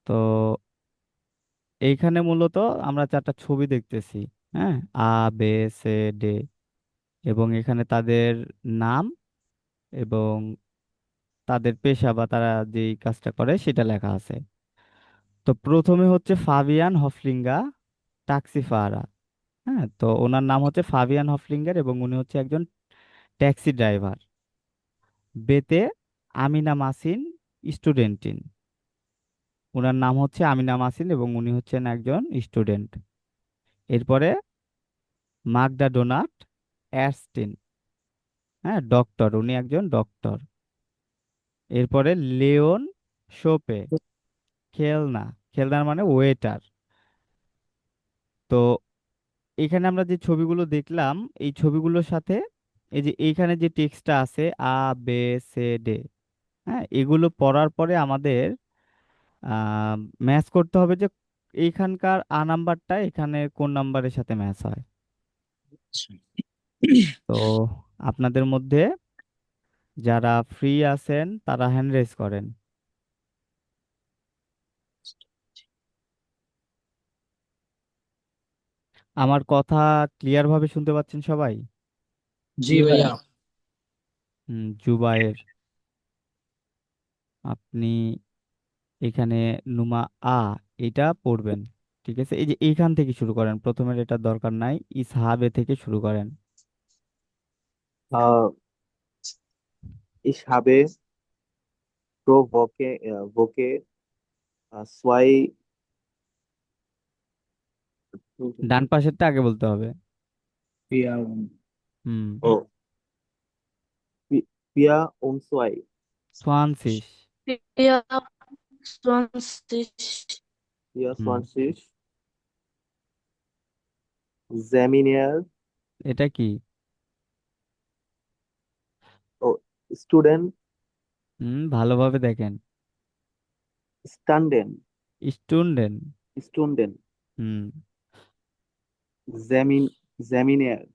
তো এইখানে মূলত আমরা চারটা ছবি দেখতেছি। হ্যাঁ, আ, বে, সে, ডে, এবং এখানে তাদের নাম এবং তাদের পেশা বা তারা যেই কাজটা করে সেটা লেখা আছে। তো প্রথমে হচ্ছে ফাবিয়ান হফলিঙ্গা টাক্সিফারা। হ্যাঁ, তো ওনার নাম হচ্ছে ফাবিয়ান হফলিঙ্গার এবং উনি হচ্ছে একজন ট্যাক্সি ড্রাইভার। বেতে আমিনা মাসিন স্টুডেন্টিন। ওনার নাম হচ্ছে আমিনা মাসিন এবং উনি হচ্ছেন একজন স্টুডেন্ট। এরপরে মাগদা ডোনাট অ্যারস্টিন। হ্যাঁ, ডক্টর, উনি একজন ডক্টর। এরপরে লিওন শোপে খেলনা। খেলনার মানে ওয়েটার। তো এখানে আমরা যে ছবিগুলো দেখলাম, এই ছবিগুলোর সাথে এই যে এইখানে যে টেক্সটটা আছে আ, বে, সে, ডে, হ্যাঁ, এগুলো পড়ার পরে আমাদের ম্যাচ করতে হবে যে এইখানকার আ নাম্বারটা এখানে কোন নাম্বারের সাথে ম্যাচ হয়। তো আপনাদের মধ্যে যারা ফ্রি আছেন তারা হ্যান্ড রেজ করেন। আমার কথা ক্লিয়ার ভাবে শুনতে পাচ্ছেন সবাই? জি ভাইয়া। জুবায়ের, আপনি এখানে নুমা আ এটা পড়বেন। ঠিক আছে, এই যে এইখান থেকে শুরু করেন, প্রথমের এটা দরকার নাই, ইসহাবে থেকে শুরু করেন। আহ ich habe pro Woche zwei ডান পাশেরটা আগে বলতে হবে। vier, হুম। oh, vier und zwei. ফ্রান্সিস। 24. হুম। 24 Seminär, এটা কি? oh, Student, ভালোভাবে দেখেন। Standen, student. Stunden, হুম। Seminär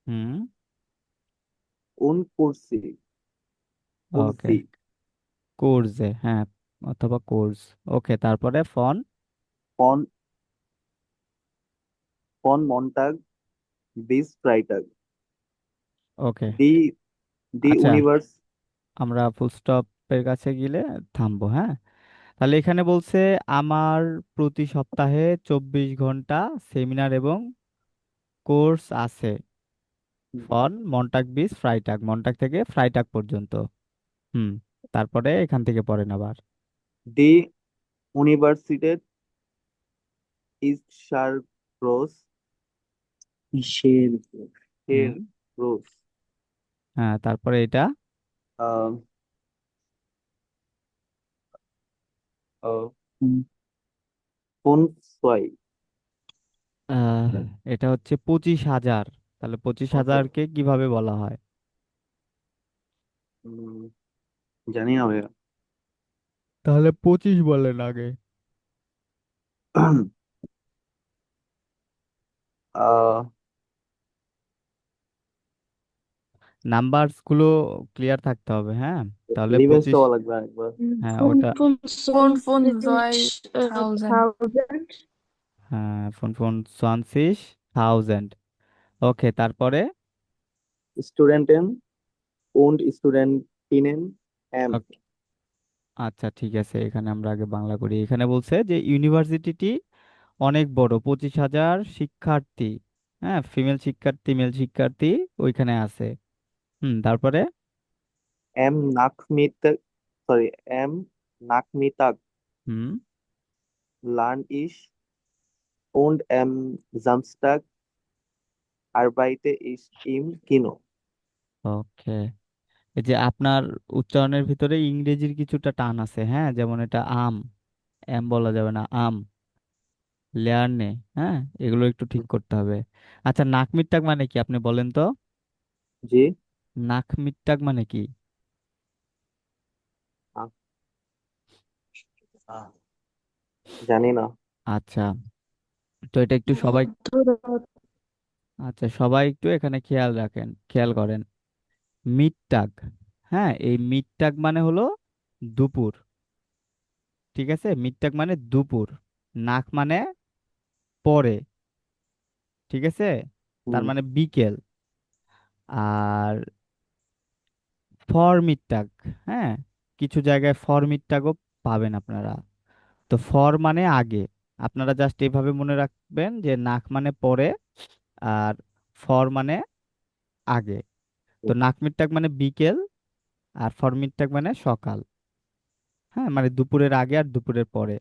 হুম। und Kurse, okay. Kurse কোর্সে, হ্যাঁ, অথবা কোর্স। ওকে, তারপরে ফন। von, von Montag bis Freitag. Okay. Die, die আচ্ছা, Univers, আমরা ফুল স্টপের কাছে গেলে থামবো। হ্যাঁ, তাহলে এখানে বলছে আমার প্রতি সপ্তাহে 24 ঘন্টা সেমিনার এবং কোর্স আছে। ফন মন্টাগ বিচ ফ্রাইটাগ, মন্টাগ থেকে ফ্রাইটাগ পর্যন্ত। হুম। তারপরে এখান থেকে পড়েন আবার। die Universität ist Groß, হুম। sehr groß. হ্যাঁ, তারপরে এটা। Äh, äh, und zwei. আহ, এটা হচ্ছে 25,000। তাহলে 25,000-কে কিভাবে বলা হয়? উম, জানি না ভাইয়া। তাহলে 25 বলেন আগে। আহ নাম্বারস গুলো ক্লিয়ার থাকতে হবে। হ্যাঁ, তাহলে রিভেন্স 25। দেওয়া লাগবে একবার। হ্যাঁ, ওটা। 25.000. হ্যাঁ, ফোন ফোন 20,000। ওকে, তারপরে। Studenten und Studentinnen M. ওকে, আচ্ছা ঠিক আছে, এখানে আমরা আগে বাংলা করি। এখানে বলছে যে ইউনিভার্সিটিটি অনেক বড়, 25,000 শিক্ষার্থী। হ্যাঁ, ফিমেল শিক্ষার্থী, মেল শিক্ষার্থী ওইখানে আছে। তারপরে। M Nachmittag, sorry, M Nachmittag হুম। lerne ich und M Samstag arbeite ich im Kino. ওকে, এই যে আপনার উচ্চারণের ভিতরে ইংরেজির কিছুটা টান আছে। হ্যাঁ, যেমন এটা আম, এম বলা যাবে না, আম। লেয়ার নে। হ্যাঁ, এগুলো একটু ঠিক করতে হবে। আচ্ছা, নাক মিট্টাক মানে কি আপনি বলেন তো? জি, নাক মিট্টাক মানে কি? আ- জানি না। আচ্ছা, তো এটা একটু সবাই, আচ্ছা সবাই একটু এখানে খেয়াল রাখেন, খেয়াল করেন। মিট্টাক। হ্যাঁ, এই মিট্টাক মানে হলো দুপুর। ঠিক আছে, মিডটাক মানে দুপুর, নাক মানে পরে, ঠিক আছে, তার হুম। মানে বিকেল। আর ফর মিডটাক, হ্যাঁ, কিছু জায়গায় ফর মিডটাকও পাবেন আপনারা। তো ফর মানে আগে, আপনারা জাস্ট এইভাবে মনে রাখবেন যে নাক মানে পরে, আর ফর মানে আগে। তো নাক মিডটাক মানে বিকেল, আর ফর মিডটাক মানে সকাল, হ্যাঁ, মানে দুপুরের আগে আর দুপুরের পরে।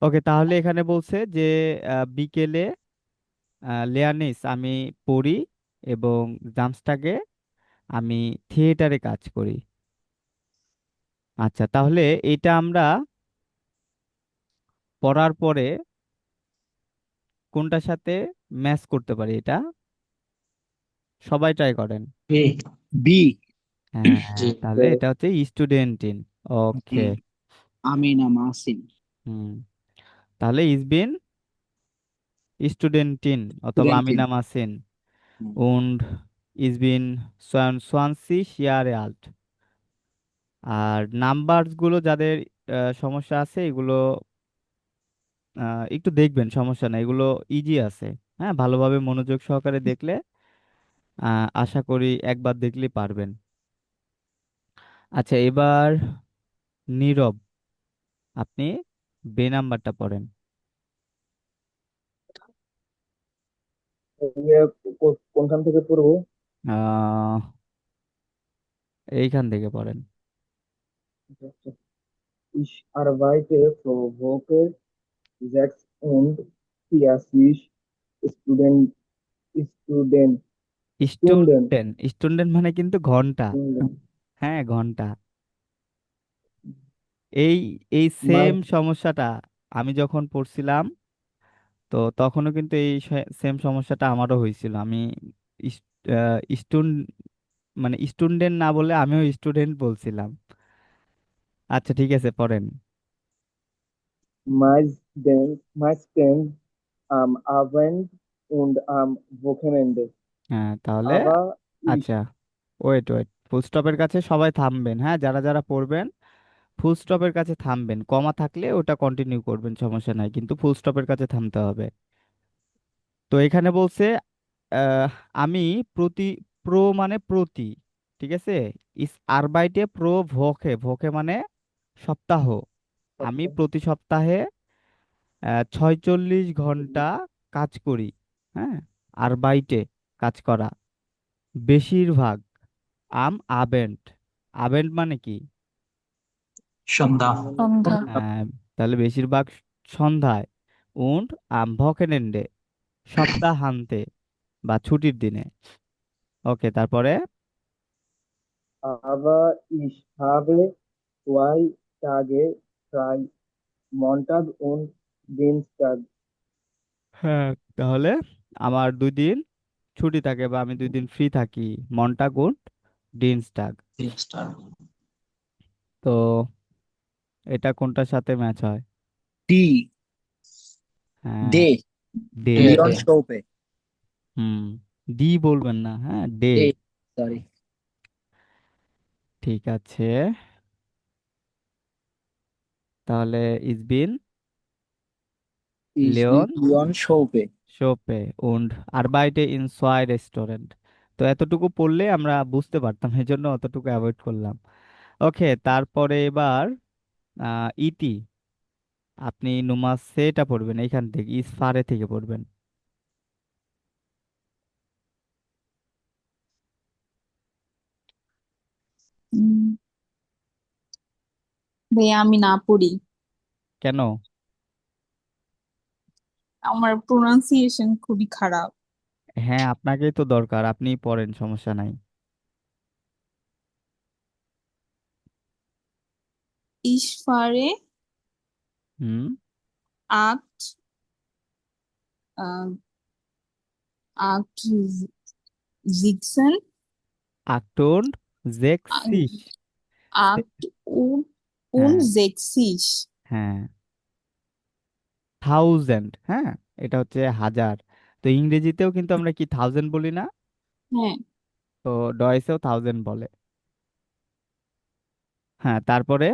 ওকে, তাহলে এখানে বলছে যে বিকেলে লেয়ানিস আমি পড়ি, এবং জামস্টাকে আমি থিয়েটারে কাজ করি। আচ্ছা, তাহলে এটা আমরা পড়ার পরে কোনটার সাথে ম্যাচ করতে পারি, এটা সবাই ট্রাই করেন। A B. হ্যাঁ, জি। তাহলে এটা হচ্ছে স্টুডেন্টিন। জি। ওকে। আমিনা মাসিন। হুম, তাহলে ইস বিন স্টুডেন্টিন অথবা স্টুডেন্টিন। আমিনা মাসিন und is been 20 Jahre alt। আর নাম্বারস গুলো যাদের সমস্যা আছে এগুলো একটু দেখবেন, সমস্যা নাই, এগুলো ইজি আছে। হ্যাঁ, ভালোভাবে মনোযোগ সহকারে দেখলে আশা করি একবার দেখলেই পারবেন। আচ্ছা, এবার নীরব, আপনি বে নাম্বারটা পড়েন। কোনখান থেকে পড়বো? আহ এইখান থেকে পড়েন। Ich arbeite pro Woche 36 Student, Student, Stunden, student, student মানে কিন্তু ঘন্টা। Stunden. হ্যাঁ, ঘন্টা। এই এই সেম Mein, সমস্যাটা আমি যখন পড়ছিলাম, তো তখনও কিন্তু এই সেম সমস্যাটা আমারও হয়েছিল। আমি স্টুডেন্ট মানে স্টুডেন্ট না বলে আমিও স্টুডেন্ট বলছিলাম। আচ্ছা, ঠিক আছে, পড়েন। meistens am Abend und am Wochenende. হ্যাঁ, তাহলে Aber ich, আচ্ছা, ওয়েট ওয়েট, ফুল স্টপের কাছে সবাই থামবেন, হ্যাঁ, যারা যারা পড়বেন ফুল স্টপের কাছে থামবেন। কমা থাকলে ওটা কন্টিনিউ করবেন, সমস্যা নাই, কিন্তু ফুল স্টপের কাছে থামতে হবে। তো এখানে বলছে আহ, আমি প্রতি, প্রো মানে প্রতি, ঠিক আছে, ইস আরবাইটে প্রো ভোকে, ভোকে মানে সপ্তাহ, আমি প্রতি সপ্তাহে 46 ঘন্টা কাজ করি। হ্যাঁ, আরবাইটে কাজ করা, বেশিরভাগ, আম আবেন্ট, আবেন্ট মানে কি? সন্ধ্যা। সন্ধ্যা। তাহলে বেশিরভাগ সন্ধ্যায়, উন্ড আম ভকেনেন্ডে সপ্তাহান্তে বা ছুটির দিনে। ওকে, তারপরে aber ich habe 2 Tage frei, Montag und Dienstag. হ্যাঁ, তাহলে আমার 2 দিন ছুটি থাকে বা আমি 2 দিন ফ্রি থাকি, মন্টাগ und ডিনস্টাগ। তিনটা। তো এটা কোনটার সাথে ম্যাচ হয়? ডি। হ্যাঁ, ডে। ডে। ডে লিওন শোপে। হুম, ডি বলবেন না, হ্যাঁ, ডে। ডে। সরি। ঠিক আছে, তাহলে ইস বিন ইস বিন Leon Leon Schoppe. Schoppe und arbeite in zwei Restaurant। তো এতটুকু পড়লে আমরা বুঝতে পারতাম, এই জন্য অতটুকু অ্যাভয়েড করলাম। ওকে, তারপরে এবার ইতি, আপনি নুমাস সেটা পড়বেন, এইখান থেকে ইসফারে থেকে পড়বেন। উম, ভাইয়া আমি না পড়ি। কেন? আমার প্রোনাউন্সিয়েশন খুবই খারাপ। হ্যাঁ, আপনাকেই তো দরকার, আপনিই পড়েন, সমস্যা নাই। ইশফারে হুম, আক্ট আহ, আক্ট জিগসেন আক্টোন জেক্সিস। আক্ট উন হ্যাঁ, জেক্সিস। হ্যাঁ, থাউজেন্ড, হ্যাঁ, এটা হচ্ছে হাজার। তো ইংরেজিতেও কিন্তু আমরা কি থাউজেন্ড বলি না? হ্যাঁ। তো ডয়েসেও থাউজেন্ড বলে। হ্যাঁ, তারপরে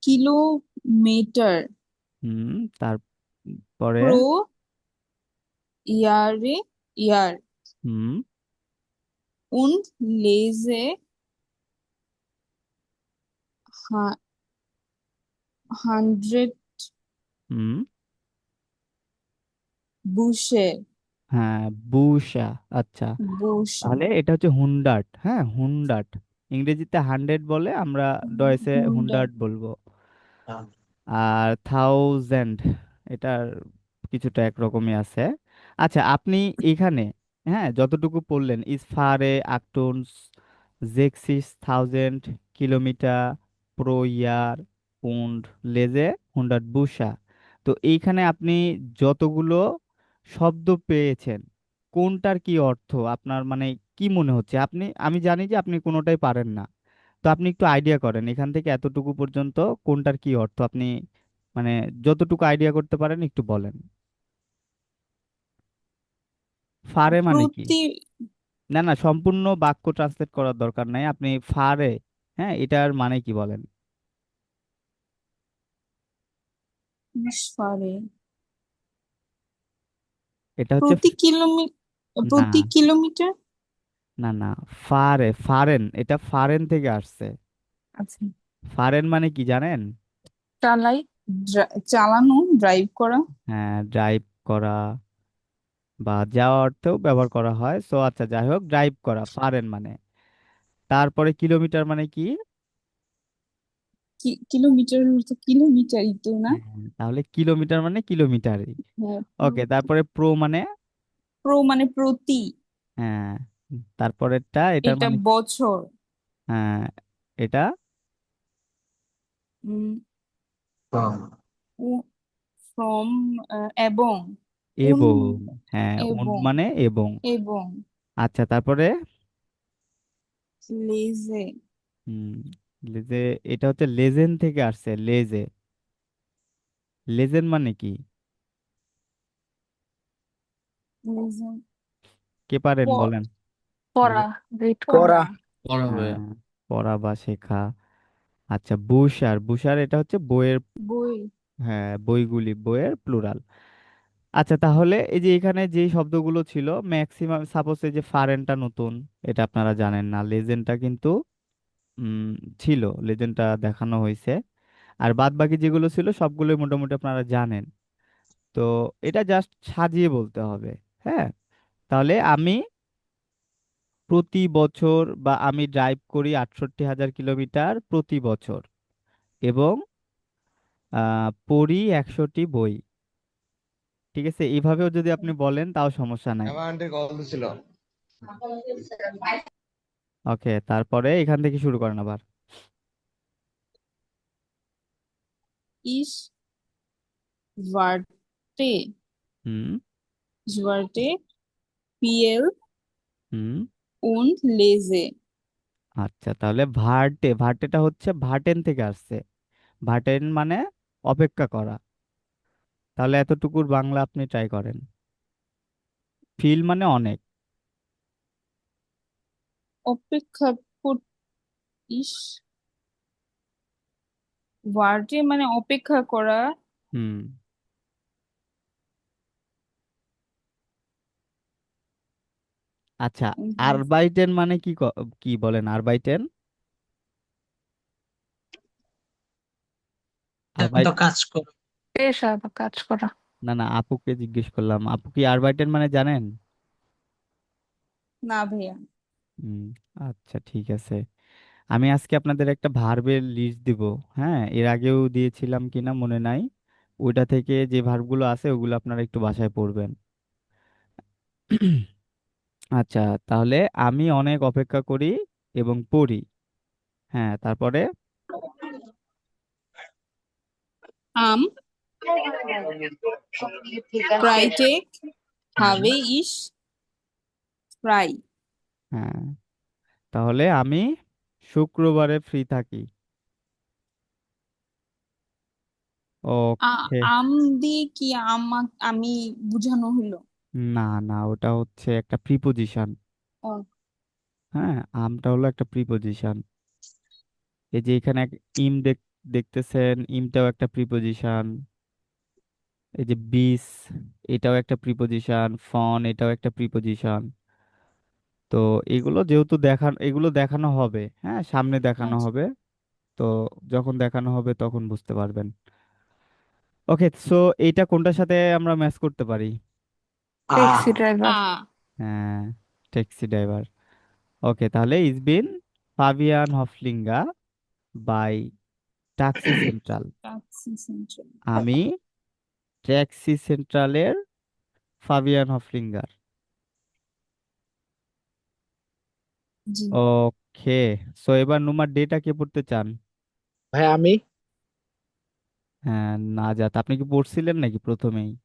কিলোমিটার। হুম, তারপরে প্রো ইয়ারে ইয়ার। হুম und lese ha- 100 হুম Busche। হ্যাঁ, বুশা। আচ্ছা, Busche। তাহলে এটা হচ্ছে হুন্ডাট। হ্যাঁ, হুন্ডাট। ইংরেজিতে 100 বলে, আমরা ডয়েসে 100। হুন্ডাট বলবো। আর থাউজেন্ড, এটার কিছুটা একরকমই আছে। আচ্ছা, আপনি এখানে হ্যাঁ যতটুকু পড়লেন, ইস ফারে আক্টুনস জেক্সিস থাউজেন্ড কিলোমিটার প্রো ইয়ার উন্ড লেজে হুন্ডাট বুসা, তো এইখানে আপনি যতগুলো শব্দ পেয়েছেন, কোনটার কি অর্থ আপনার মানে কি মনে হচ্ছে? আমি জানি যে আপনি কোনোটাই পারেন না, তো আপনি একটু আইডিয়া করেন এখান থেকে এতটুকু পর্যন্ত কোনটার কি অর্থ আপনি মানে যতটুকু আইডিয়া করতে পারেন একটু বলেন। ফারে মানে কি? প্রতি না না, সম্পূর্ণ বাক্য ট্রান্সলেট করার দরকার নাই, আপনি ফারে, হ্যাঁ এটার মানে কি বলেন। ফারে এটা হচ্ছে প্রতি কিলোমিটার। না প্রতি কিলোমিটার। না না, ফারে ফারেন, এটা ফারেন থেকে আসছে। আচ্ছা। ফারেন মানে কি জানেন? চালাই, চালানো, ড্রাইভ করা। হ্যাঁ, ড্রাইভ করা বা যাওয়া অর্থেও ব্যবহার করা হয়। সো আচ্ছা, যাই হোক, ড্রাইভ করা ফারেন মানে। তারপরে কিলোমিটার মানে কি? কিলোমিটার তো কিলোমিটারই তো না? হ্যাঁ, তাহলে কিলোমিটার মানে কিলোমিটারই। হ্যাঁ, ওকে, তারপরে প্রো মানে? প্রো মানে প্রতি। হ্যাঁ, তারপরেরটা এটার এটা মানে? বছর। হ্যাঁ, এটা উম From. ফ্রম, এবং। উন এবং। হ্যাঁ, উন এবং মানে এবং। এবং আচ্ছা, তারপরে লেজে। হুম লেজে, এটা হচ্ছে লেজেন থেকে আসছে, লেজে। লেজেন মানে কি? লেজে কে পারেন প- বলেন। পড়া, লে- রিড করা। Cora. পড়া হবে। হ্যাঁ, পড়া বা শেখা। আচ্ছা, বুশার, বুশার এটা হচ্ছে বইয়ের। বই। হ্যাঁ, বইগুলি, বইয়ের প্লুরাল। আচ্ছা, তাহলে এই যে এখানে যে শব্দগুলো ছিল ম্যাক্সিমাম, সাপোজ এই যে ফারেনটা নতুন, এটা আপনারা জানেন না, লেজেন্ডটা কিন্তু উম ছিল, লেজেন্ডটা দেখানো হয়েছে। আর বাদ বাকি যেগুলো ছিল সবগুলোই মোটামুটি আপনারা জানেন। তো এটা জাস্ট সাজিয়ে বলতে হবে। হ্যাঁ, তাহলে আমি প্রতি বছর বা আমি ড্রাইভ করি 68,000 কিলোমিটার প্রতি বছর, এবং পড়ি 100টি বই। ঠিক আছে, এইভাবেও যদি আপনি বলেন তাও সমস্যা নাই। আমার আন্টি কল দিছিল। ওকে, তারপরে এখান থেকে শুরু করেন আবার। ইস ওয়ার্টে। হুম ওয়ার্টে পিএল হুম und লেজে। আচ্ছা, তাহলে ভার্টে, ভার্টেটা হচ্ছে ভার্টেন থেকে আসছে। ভার্টেন মানে অপেক্ষা করা। তাহলে এতটুকুর বাংলা আপনি ট্রাই করেন। ফিল মানে অনেক। অপেক্ষা কর। ইস ওয়ার্টে মানে অপেক্ষা করা। হুম আচ্ছা, আরবাইটেন মানে কি কি বলেন আরবাইটেন? তো আরবাইট কাজ করো। পেশা বা কাজ করা। না না, আপুকে জিজ্ঞেস করলাম, আপু কি আরবাইটেন মানে জানেন? না ভাইয়া। হুম আচ্ছা, ঠিক আছে। আমি আজকে আপনাদের একটা ভার্বের লিস্ট দিব। হ্যাঁ, এর আগেও দিয়েছিলাম কিনা মনে নাই। ওইটা থেকে যে ভার্বগুলো আছে ওগুলো আপনারা একটু বাসায় পড়বেন। আচ্ছা, তাহলে আমি অনেক অপেক্ষা করি এবং পড়ি। হ্যাঁ, তারপরে আম ফ্রাইটেক হুম, habe ich frei। হ্যাঁ, তাহলে আমি শুক্রবারে ফ্রি থাকি। ওকে। আম দিয়ে কি আমি বুঝানো হলো? না না, ওটা হচ্ছে একটা প্রিপোজিশন। ও, হ্যাঁ, আমটা হলো একটা প্রিপোজিশন। এই যে এখানে ইম দেখতেছেন ইমটাও একটা প্রিপোজিশন, এই যে বিস এটাও একটা প্রিপোজিশন, ফন এটাও একটা প্রিপোজিশন। তো এগুলো যেহেতু এগুলো দেখানো হবে, হ্যাঁ সামনে দেখানো আচ্ছা। হবে। তো যখন দেখানো হবে তখন বুঝতে পারবেন। ওকে, সো এইটা কোনটার সাথে আমরা ম্যাচ করতে পারি? Taxi Ah. ড্রাইভার। হ্যাঁ, ট্যাক্সি ড্রাইভার। ওকে, তাহলে ইজ বিন ফাবিয়ান হফলিঙ্গা বাই ট্যাক্সি সেন্ট্রাল। Taxi central. আমি ট্যাক্সি সেন্ট্রালের ফাবিয়ান হফলিঙ্গার। জি। ওকে, সো এবার নুমার ডেটা কে পড়তে চান? ভাই আমি। হ্যাঁ, নাজাত আপনি কি পড়ছিলেন নাকি প্রথমেই?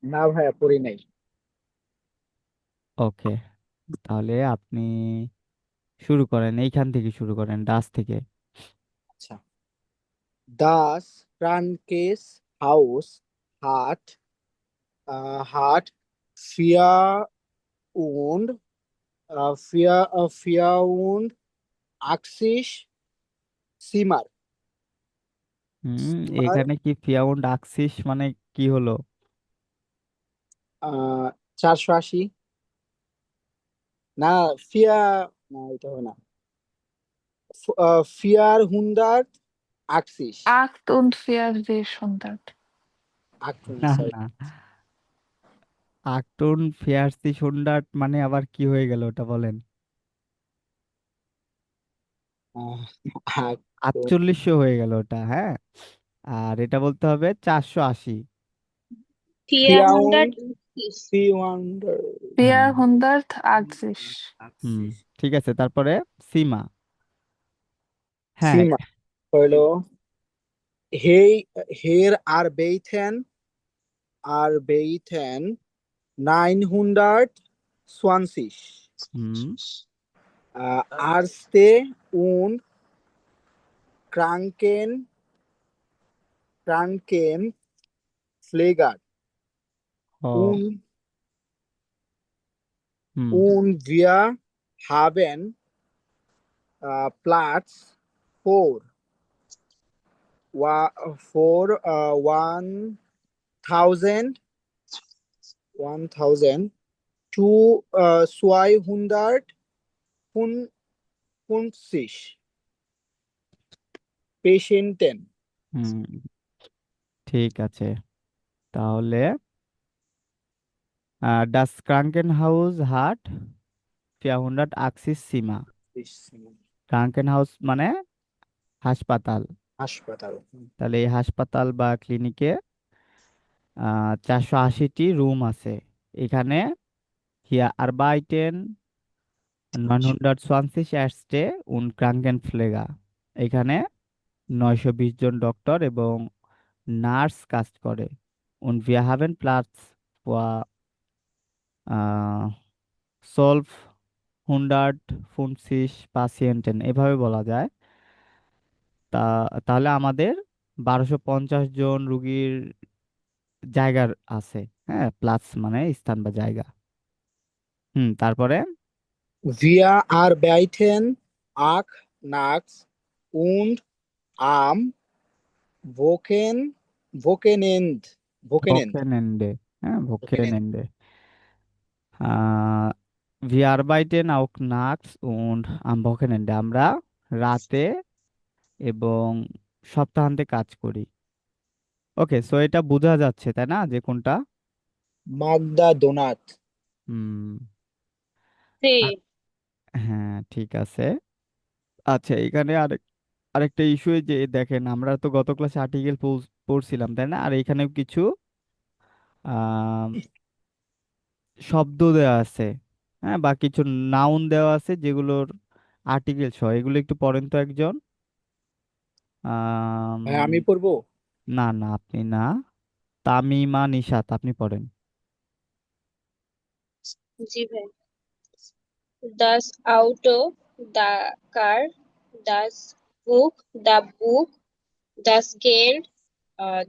না ভাইয়া পড়ি নাই। ওকে, তাহলে আপনি শুরু করেন, এইখান থেকে শুরু করেন, ডাস থেকে। আচ্ছা। Das Krankes Haus hat hat vier und vier und 80 Zimmer. Zimmer এখানে কি ফিয়াউন্ড আকসিস মানে কি হলো? 480 না ফিয়া না এটা হবে না 480 Acht und 400. 88 না sorry. না, আটটুন ফিয়ারসি সুন্ডার্ট মানে আবার কি হয়ে গেল ওটা বলেন। আহ, 88 4800 হয়ে গেল ওটা, হ্যাঁ। আর এটা বলতে হবে 480। 480। 300 হ্যাঁ, 480. হুম, ঠিক আছে, তারপরে সীমা। হ্যাঁ, Zimmer হলো Hey, hier arbeiten 920 হুম, Ärzte und Kranken, Krankenpfleger ও, und, হুম, und wir haben Platz für, für 1000 zu 250 Patienten. হুম, ঠিক আছে। তাহলে ডাস ক্রাঙ্কেন হাউস হাট 480 সীমা। ক্রাঙ্কেন হাউস মানে হাসপাতাল। হাসপাতাল। তাহলে এই হাসপাতাল বা ক্লিনিকে 480টি রুম আছে। এখানে হিয়া আরবাইটেন 920 Ärzte und Krankenpfleger, এখানে 920 জন ডক্টর এবং নার্স কাজ করে। und wir haben Platz für äh, 1250 Patienten, এভাবে বলা যায়। তা তাহলে আমাদের 1250 জন রুগীর জায়গার আছে। হ্যাঁ, প্লাস মানে স্থান বা জায়গা। তারপরে Wir arbeiten auch nachts und am Wochenende. ভোকেনেন্ডে। হ্যাঁ, Wochenende. ভোকেনেন্ডে। Ah wir arbeiten auch nachts und am Wochenende, আমরা রাতে এবং সপ্তাহান্তে কাজ করি। ওকে, সো এটা বোঝা যাচ্ছে তাই না যে কোনটা? Magda Donat. হুম, সে। আ- হ্যাঁ, ঠিক আছে। আচ্ছা, এখানে আরেকটা ইস্যু, যে দেখেন আমরা তো গত ক্লাসে আর্টিকেল পড়ছিলাম তাই না, আর এখানেও কিছু আহ শব্দ দেওয়া আছে, হ্যাঁ, বা কিছু নাউন দেওয়া আছে যেগুলোর আর্টিকেল সহ, এগুলো একটু পড়েন তো একজন। আম, ভাই আমি পড়বো। না না, আপনি না, তামিমা নিশাত আপনি পড়েন। জি ভাই। Das Auto, the car, das book, das Geld,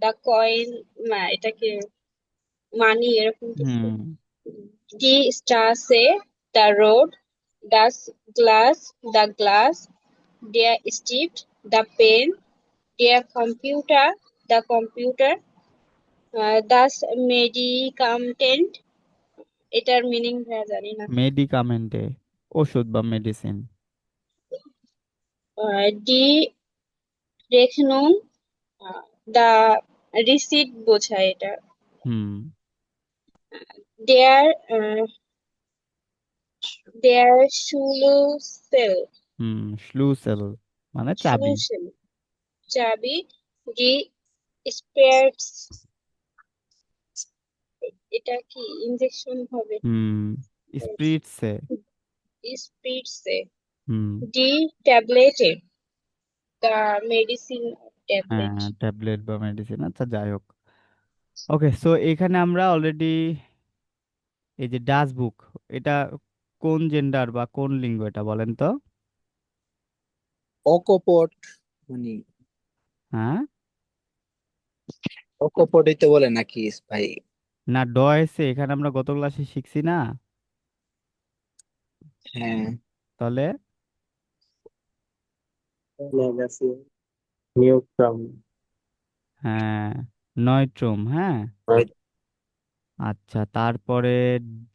the coin, এটাকে মানি এরকম কিছু। হুম, Die Straße, the road, das Glass, the glass, der Stift, the pen, their computer, the computer, thus medicamented, এটার মিনিং ভাইয়া জানি না। মেডিকামেন্টে, ওষুধ বা মেডিসিন। ডিরেকশন, দা receipt বোঝায় এটা। হুম। দেয়ার দেয়ার শুলুসেল, হুম, স্লুসেল মানে চাবি। শুলুসেল চাবি। রি স্পেয়ার্স, এটা কি ইনজেকশন হবে? হুম, স্প্রিটসে। স্পিডসে। হুম। ডি ট্যাবলেটেড, দা মেডিসিন ট্যাবলেট। হ্যাঁ, ট্যাবলেট বা মেডিসিন, আচ্ছা যাই হোক। ওকে, সো এখানে আমরা অলরেডি এই যে ডাচ বুক, এটা কোন জেন্ডার বা কোন লিঙ্গ এটা বলেন তো? অকপট মানে হ্যাঁ, অকপটিতে বলে নাকি ভাই? না ড এসে এখানে আমরা গত ক্লাসে শিখছি না? হ্যাঁ। তাহলে নিউট্রাম। হ্যাঁ, নয়ট্রুম। হ্যাঁ, আচ্ছা তারপরে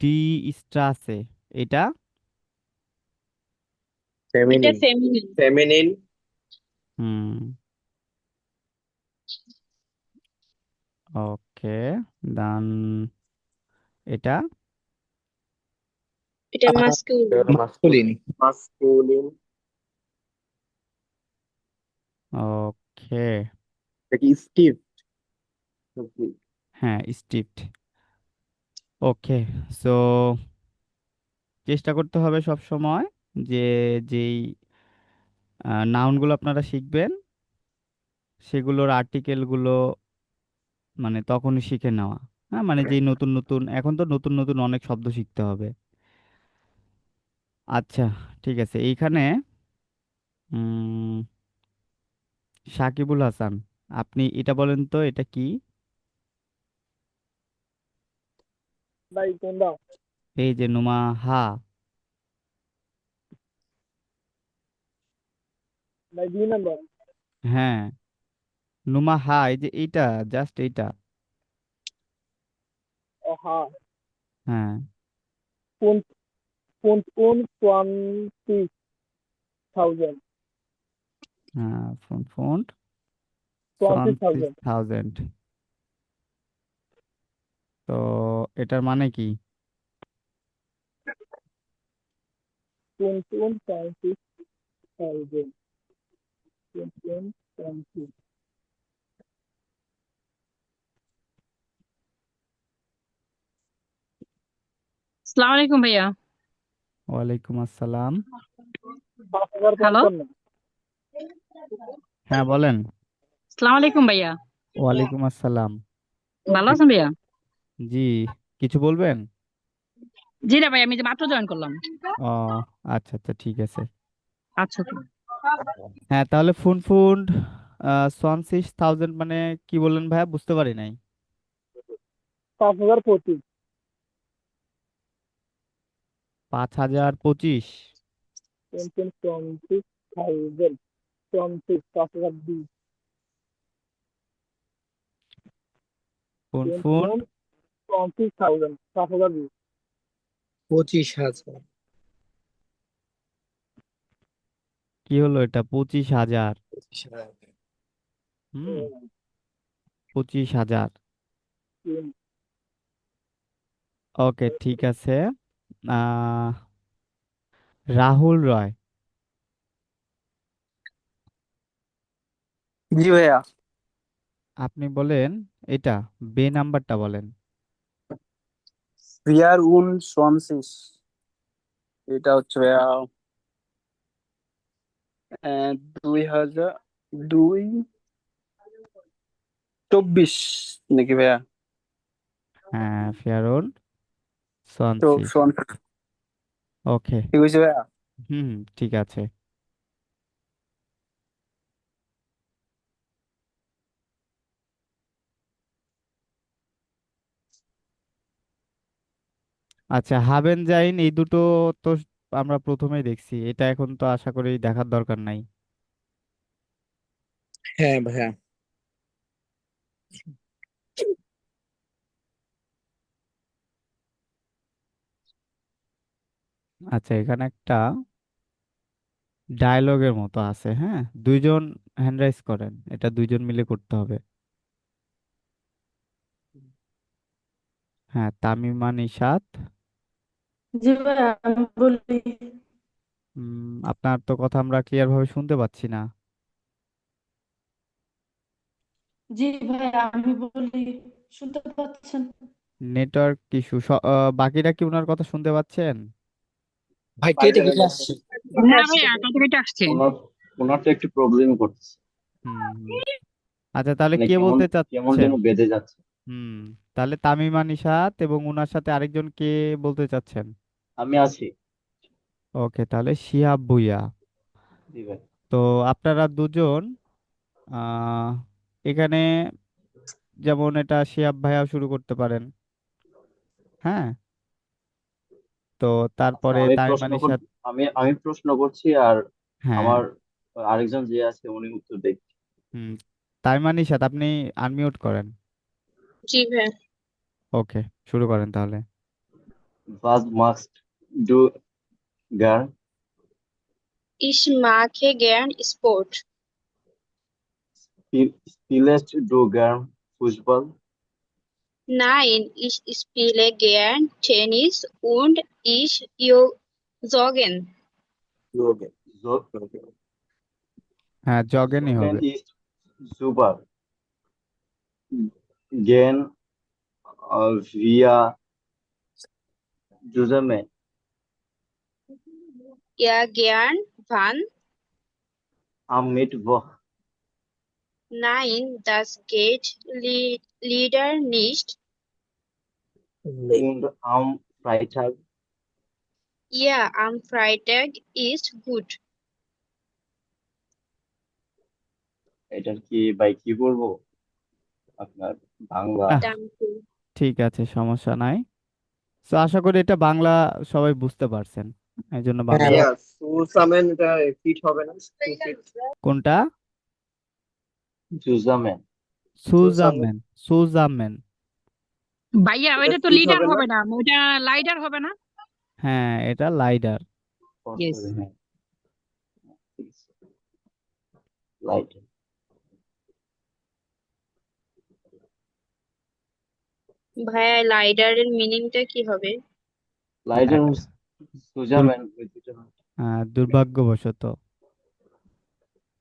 ডি স্ট্রাসে, এটা এটা ফেমিনিন। ফেমিনিন। ফেমিনিন। হুম, ওকে, দান এটা এটা মাস্কুলিন। মাস্কুলিন। মাস্কুলিন। ওকে। এটা কি স্টিভ? হ্যাঁ, স্টিপড। ওকে, সো চেষ্টা করতে হবে সব সময় যে যেই নাউনগুলো আপনারা শিখবেন সেগুলোর আর্টিকেলগুলো মানে তখনই শিখে নেওয়া। হ্যাঁ, মানে যেই নতুন নতুন, এখন তো নতুন নতুন অনেক শব্দ শিখতে হবে। আচ্ছা, ঠিক আছে। এইখানে উম, সাকিবুল হাসান, আপনি এটা বলেন তো এটা কি? ভাই কোনটা? এই যে নুমা হা। ভাই 2 নম্বর। হ্যাঁ, নুমা হা, এই যে এইটা, জাস্ট এইটা। ও হ্যাঁ। হ্যাঁ। কোন কোন কোন 20,000। হ্যাঁ, ফোন ফোন 20,000। 26,000। তো এটার মানে কি? কোন 20,000। কোন। সালাম আলাইকুম ভাইয়া। ওয়ালাইকুম আসসালাম। 5,000 হ্যালো, না? হ্যাঁ বলেন। সালাম আলাইকুম ভাইয়া। ওয়ালাইকুম আসসালাম। ভালো আছেন ভাইয়া? জি, কিছু বলবেন? জি না ভাই, আমি যে মাত্র জয়েন করলাম। ও, আচ্ছা আচ্ছা, ঠিক আছে। আচ্ছা তো। হ্যাঁ, তাহলে ফোন ফোন 26,000 মানে কি বললেন ভাইয়া, বুঝতে পারি নাই। 5,025। 5,025। 20,000। 5,020। Phone phone 20,000। 5,020। 25,000। কি হলো এটা? 25,000। 25,000। হুম, 25,000। ওকে, ঠিক আছে। আহ রাহুল রয়, জি ভাইয়া। আপনি বলেন এটা, বে নাম্বারটা বলেন। রিয়ার উন সোয়ানসিস, এটা হচ্ছে ভাইয়া 2024 নাকি ভাইয়া? হ্যাঁ, ফেয়ারন তো সোয়ানসি। ওকে। ঠিক হয়েছে ভাইয়া। হুম, ঠিক আছে। আচ্ছা, হাবেন জাইন, এই দুটো তো আমরা প্রথমেই দেখছি, এটা এখন তো আশা করি দেখার দরকার নাই। হ্যাঁ ভাইয়া। আচ্ছা, এখানে একটা ডায়লগের মতো আছে, হ্যাঁ, দুইজন হ্যান্ড রাইজ করেন, এটা দুইজন মিলে করতে হবে। হ্যাঁ, তামিমা নিশাত। জি ভাইয়া আমি বলি। আপনার তো কথা আমরা ক্লিয়ার ভাবে শুনতে পাচ্ছি না। জি ভাইয়া আমি বলি, শুনতে পাচ্ছেন? Network issue. বাকিরা কি ওনার কথা শুনতে পাচ্ছেন? ভাই কেটে কেটে আসছে। না ভাইয়া কেটে কেটে আসছে। ওনার ওনার তো একটু প্রবলেম করতেছে, হুম হুম। আচ্ছা, তাহলে মানে কে কেমন বলতে কেমন চাচ্ছেন? যেন বেঁধে যাচ্ছে। হুম, তাহলে তামিমা নিশাত এবং ওনার সাথে আরেকজন কে বলতে চাচ্ছেন? আমি আছি। ওকে, তাহলে শিহাব ভুঁইয়া। জি ভাই। তো আপনারা দুজন আহ এখানে যেমন এটা শিহাব ভাইয়া শুরু করতে পারেন। হ্যাঁ, তো আচ্ছা তারপরে আমি তামিমা প্রশ্ন কর নিশাত। আমি প্রশ্ন করছি, আর হ্যাঁ। আমার আরেকজন যে আছে উনি উত্তর দেয়। হুম, তামিমা নিশাত, আপনি আনমিউট করেন। জি ভাইয়া। ওকে, শুরু করেন তাহলে। Was must do gern Ich mag gern Sport. spielst du gern Fußball? Nein, ich spiele gern Tennis und ich joggen. Okay So, ওকে। হ্যাঁ, জগেনই Joggen হবে। ist super. Gehen wir zusammen? Ja, gern. Wann? Am Mittwoch Nein, das geht leider nicht. und am Freitag. Ja, am Freitag ist gut. এটার কি ভাই কি বলবো আপনার বাংলা? আহ, Danke. ঠিক আছে, সমস্যা নাই। তো আশা করি এটা বাংলা সবাই বুঝতে পারছেন, এই জন্য হ্যাঁ বাংলা। ভাই। ভাইয়া সুসামেন এটা ফিট হবে না? সুফিট কোনটা? জুজামেন। সুসামেন সুজামেন। সুজামেন। ভাইয়া এটা ওইটা তো ফিট লিডার হবে না? হবে না, ওইটা লাইডার হবে না। হ্যাঁ, এটা লাইডার। ইয়েস। সরি হ্যাঁ, লাইট। ভাইয়া লাইডারের মিনিংটা কি হবে? লাইটার এক দুর সুজামেন ওই দুটো না। দুর্ভাগ্যবশত।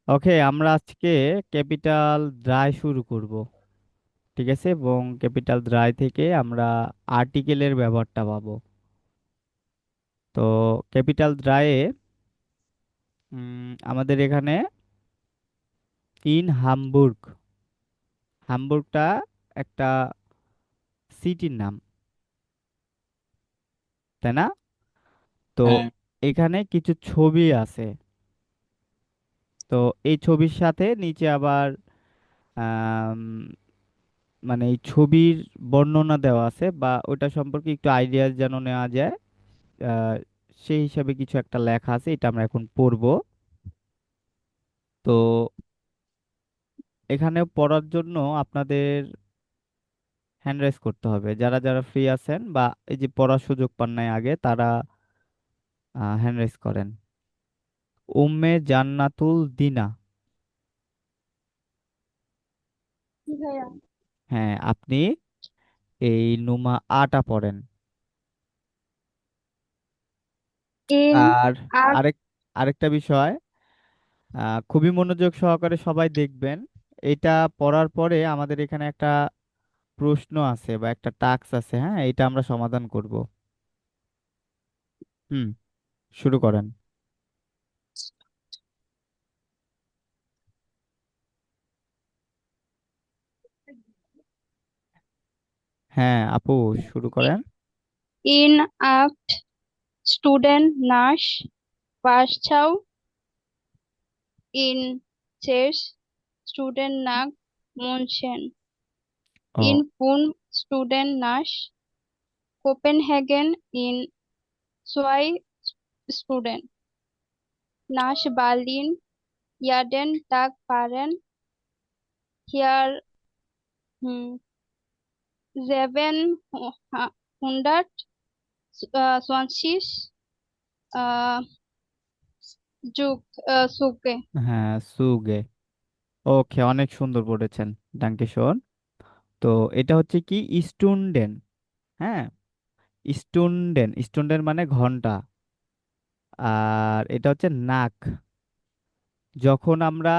ওকে, আমরা আজকে ক্যাপিটাল দ্রায় শুরু করব, ঠিক আছে, এবং ক্যাপিটাল দ্রায় থেকে আমরা আর্টিকেলের ব্যবহারটা পাবো। তো ক্যাপিটাল দ্রায়ে আমাদের এখানে ইন হামবুর্গ। হামবুর্গটা একটা সিটির নাম, তাই না? তো হ্যাঁ এখানে কিছু ছবি আছে। তো এই ছবির সাথে নিচে আবার আম, মানে এই ছবির বর্ণনা দেওয়া আছে, বা ওটা সম্পর্কে একটু আইডিয়া যেন নেওয়া যায়। আহ, সেই হিসাবে কিছু একটা লেখা আছে, এটা আমরা এখন পড়বো। তো এখানে পড়ার জন্য আপনাদের হ্যান্ড রাইজ করতে হবে, যারা যারা ফ্রি আছেন বা এই যে পড়ার সুযোগ পান নাই আগে, তারা হ্যান্ড রাইজ করেন। উম্মে জান্নাতুল দিনা। হ্যাঁ, আপনি এই নুমা আটা পড়েন। In আর a আরেক আরেকটা বিষয়, খুবই মনোযোগ সহকারে সবাই দেখবেন। এটা পড়ার পরে আমাদের এখানে একটা প্রশ্ন আছে বা একটা টাস্ক আছে, হ্যাঁ, এটা আমরা সমাধান করব। হুম, শুরু করেন। হ্যাঁ আপু, শুরু করেন। in acht Student nach Warschau, in sechs Student nach München, O, in fünf Student nach Copenhagen, in zwei Student nach Berlin jeden Tag fahren here 720 uh, যুগ সুকে। হ্যাঁ, সুগে। ওকে, অনেক সুন্দর পড়েছেন। ডাঙ্কে শোন। তো এটা হচ্ছে কি স্টুন্ডেন্ট। হ্যাঁ, স্টুন্ডেন্ট, স্টুন্ডেন্ট মানে ঘন্টা। আর এটা হচ্ছে নাক। যখন আমরা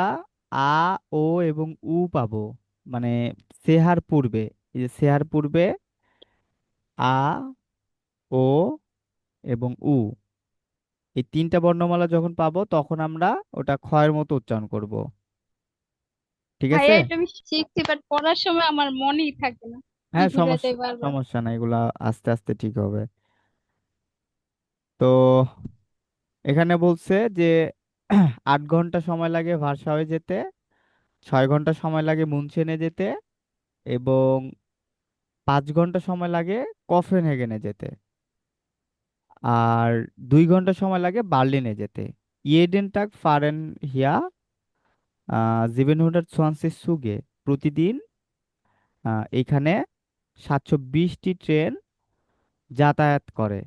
আ, ও এবং উ পাবো, মানে সেহার পূর্বে, এই যে সেহার পূর্বে আ, ও এবং উ, এই তিনটা বর্ণমালা যখন পাবো তখন আমরা ওটা ক্ষয়ের মতো উচ্চারণ করব। ঠিক ভাইয়া আছে? এটা আমি শিখছি বাট পড়ার সময় আমার মনেই থাকে না, কি হ্যাঁ, ঘুরে সমস্যা যায় বারবার। সমস্যা নাই, এগুলা আস্তে আস্তে ঠিক হবে। তো এখানে বলছে যে 8 ঘন্টা সময় লাগে ভার্সাওয়ে যেতে, 6 ঘন্টা সময় লাগে মুনচেনে যেতে, এবং 5 ঘন্টা সময় লাগে কফেনহেগেনে যেতে, আর 2 ঘন্টা সময় লাগে বার্লিনে যেতে। ইয়েডেন টাক ফারেন হিয়া 720 সুগে। প্রতিদিন এখানে 720টি ট্রেন যাতায়াত করে।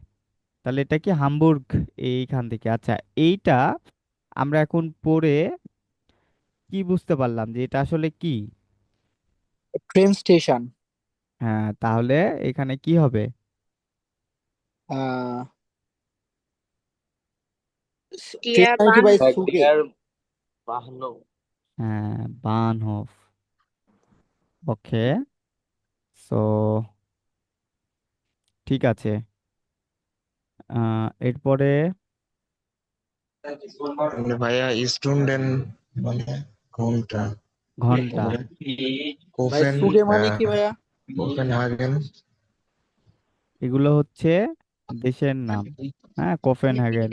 তাহলে এটা কি হামবুর্গ এইখান থেকে? আচ্ছা, এইটা আমরা এখন পড়ে কি বুঝতে পারলাম যে এটা আসলে কি? Train station. হ্যাঁ, তাহলে এখানে কি হবে? আহ ট্রেন ডিয়ার মানে কি বান ভাই? ভাই সুগে। ডিয়ার বাহান্ন। হ্যাঁ, বানহোফ। ওকে, সো ঠিক আছে। এরপরে মানে ভাইয়া স্টুডেন্ট মানে ঘন্টা, ঘন্টা। তারপরে ভাই কোফেন সুগে মানে কি ভাইয়া? কোফেন হাগেন। এগুলো হচ্ছে দেশের নাম। হ্যাঁ, কোপেনহেগেন,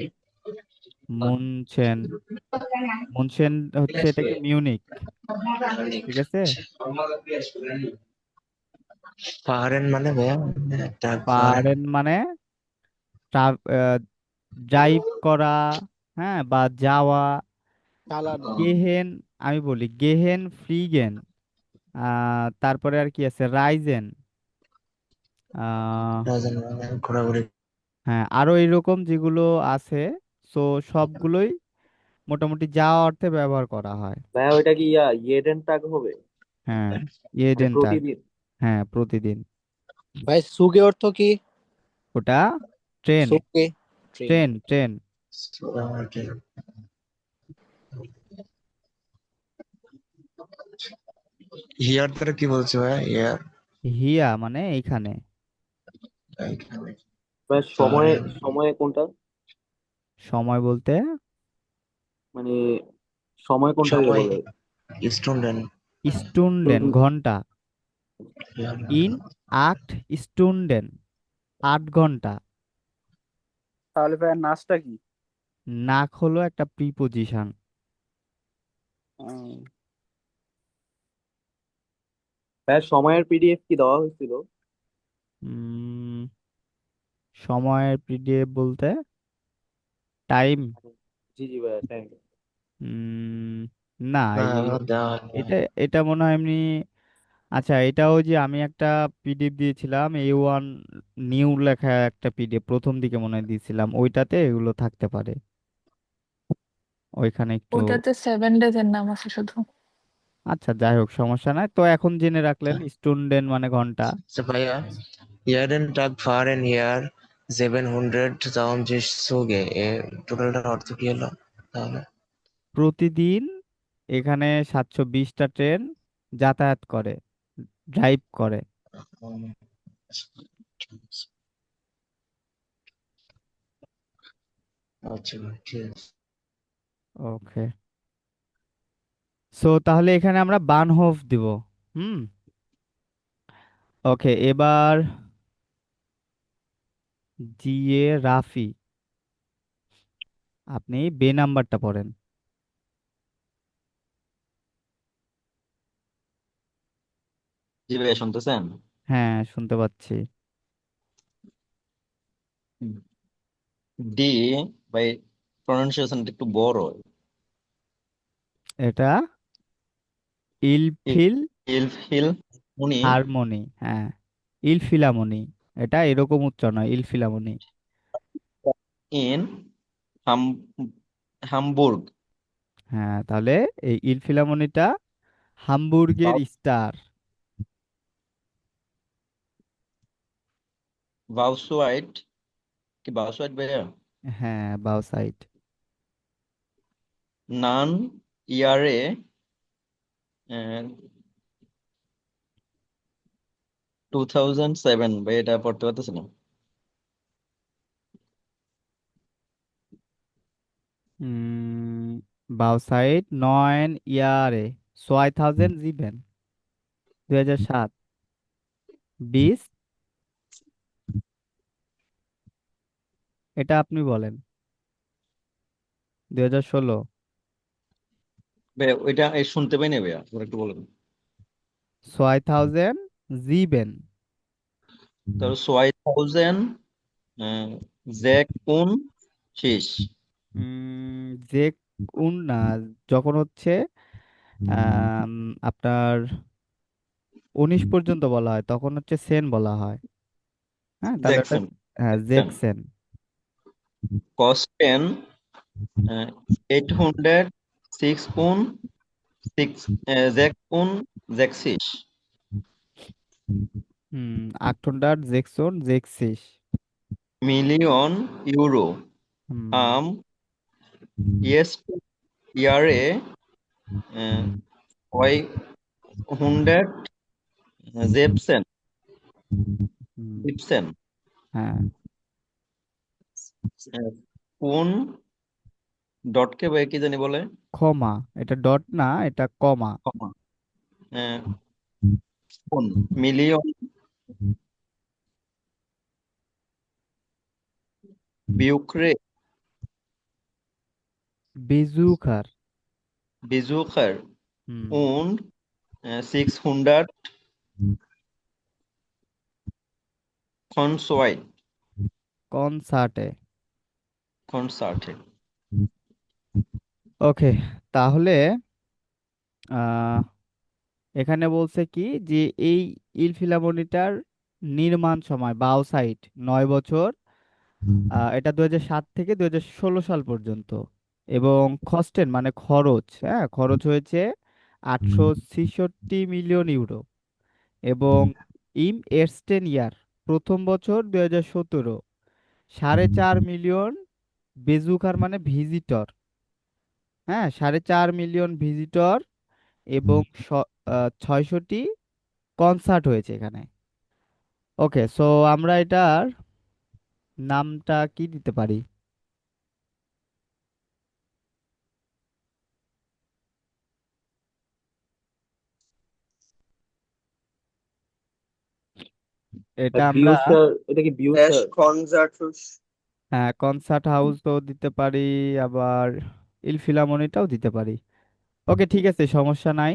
মুনচেন। মুনচেন হচ্ছে এটা কি মিউনিক। ঠিক আছে। ফাহারেন মানে ভাইয়া ডাক ফাহারেন। বারেন মানে ড্রাইভ করা, হ্যাঁ, বা যাওয়া। চালানো। গেহেন, আমি বলি গেহেন ফ্রিগেন। তারপরে আর কি আছে? রাইজেন। আহ রাজন মানে ঘোরাঘুরি। হ্যাঁ, আরো এইরকম যেগুলো আছে। সো সবগুলোই মোটামুটি যাওয়া অর্থে ব্যবহার করা হয়। ভাইয়া ওইটা কি ইয়েডেন টাক হবে, হ্যাঁ, মানে ইয়েডেন টাগ। প্রতিদিন? হ্যাঁ, প্রতিদিন। ভাই সুগে অর্থ কি? ওটা ট্রেন। সুগে ট্রেন। Train, train. হিয়ার তারা কি বলছে ভাইয়া? ইয়ার হিয়া মানে এইখানে। ভাই সময়ে ফাহারেন সময়ে কোনটা, সময় বলতে মানে সময় কোনটাকে সময় বলে? স্টুডেন্ট। স্টুন্ডেন ঘন্টা। ইন আট স্টুন্ডেন 8 ঘন্টা। তাহলে ভাইয়া নাচটা কি? নাক হলো একটা প্রিপোজিশন। উম, ভাইয়া সময়ের পিডিএফ কি দেওয়া হয়েছিল? উম সময়ের পিডিএফ বলতে টাইম। জি জি ভাইয়া, থ্যাংক ইউ। উম না, না এই আমার দেওয়া হয়নি এটা ভাইয়া। এটা মনে হয় এমনি। আচ্ছা, এটাও যে আমি একটা পিডিএফ দিয়েছিলাম, A1 নিউ লেখা একটা পিডিএফ প্রথম দিকে মনে হয় দিয়েছিলাম, ওইটাতে এগুলো থাকতে পারে। ওইখানে একটু। ওটাতে 7 ডেজ এর নাম আছে শুধু। আচ্ছা, যাই হোক, সমস্যা নাই। তো এখন জেনে রাখলেন স্টুন্ডেন্ট মানে ঘন্টা। আচ্ছা ভাইয়া, ইয়ারেন টাগ ফাহারেন ইয়ার 720 সুগে এর টোটালটার অর্থ কি হলো তাহলে? প্রতিদিন এখানে 720টা ট্রেন যাতায়াত করে, ড্রাইভ করে। উম, আচ্ছা ভাই, ঠিক আছে। ওকে, সো তাহলে এখানে আমরা বানহোফ দিব। হুম। ওকে, এবার জিএ রাফি, আপনি বে নাম্বারটা পড়েন। জি ভাইয়া, শুনতেছেন? হ্যাঁ, শুনতে পাচ্ছি। ডি, ভাই প্রনাউন্সিয়েশনটা একটু বড়। এটা ইল- ইলফিল ইলফিল মুনি হারমোনি, হ্যাঁ, ইলফিলামনি, এটা এরকম উচ্চারণ হয়, ইলফিলামনি। ইন হাম হামবুর্গ। হ্যাঁ, তাহলে এই ইলফিলামনিটা হামবুর্গের স্টার। বাউসুয়াইট, কি বাউসুয়াইট ভাইয়া? হ্যাঁ, বাও সাইড। নান ইয়ারে 2007 ভাই, এটা পড়তে পারতেছি না। উম বাও সাইড 9 ইয়ারে 6007, 2007। 20, এটা আপনি বলেন। 2016। ভাইয়া ওইটা শুনতে পাই না ভাইয়া, ওরা একটু বলেন। 6007। তারপর 2000 জ্যাক উন শেষ। যে কোন না, যখন হচ্ছে আম, আপনার 19 পর্যন্ত বলা হয় তখন হচ্ছে সেন বলা হয়। হ্যাঁ, তাহলে ওটা, জ্যাকসন। হ্যাঁ, জ্যাকসন জেকসেন। কস্টেন 800 সিক্স উন সিক্স জ্যাক উন জ্যাকসিস। 800 জেকসন জেকসিস। মিলিয়ন ইউরো হুম। আম ইয়েস ইয়ারে 500 জেপসেন হুম, জিপসেন। হ্যাঁ, কোন ডটকে ভাই কি জানি বলে? কমা, এটা ডট না, এটা কমা। কমা। কোন মিলিয়ন বিউক্রে বেজুকার। বিজুখার হুম। উন 600 কনসোয়াইট কনসার্টে। কনসার্টে। ওকে, তাহলে আহ এখানে বলছে কি যে এই ইলফিলামনিটার নির্মাণ সময় বাওসাইট 9 বছর, এটা 2007 থেকে 2016 সাল পর্যন্ত। এবং খরচ মানে খরচ, হ্যাঁ, খরচ হয়েছে 866 মিলিয়ন ইউরো। এবং ইম এরস্টেন ইয়ার, প্রথম বছর 2017, 4.5 মিলিয়ন বেজুকার মানে ভিজিটর। হ্যাঁ, 4.5 মিলিয়ন ভিজিটর এবং 600টি কনসার্ট হয়েছে এখানে। ওকে, সো আমরা এটার নামটা কি দিতে পারি? এটা আমরা, বিউসার, এটা কি বিউসার? হ্যাঁ, কনসার্ট হাউসও দিতে পারি, আবার ইলফিলামনিটাও দিতে পারি। ওকে, ঠিক আছে, সমস্যা নাই।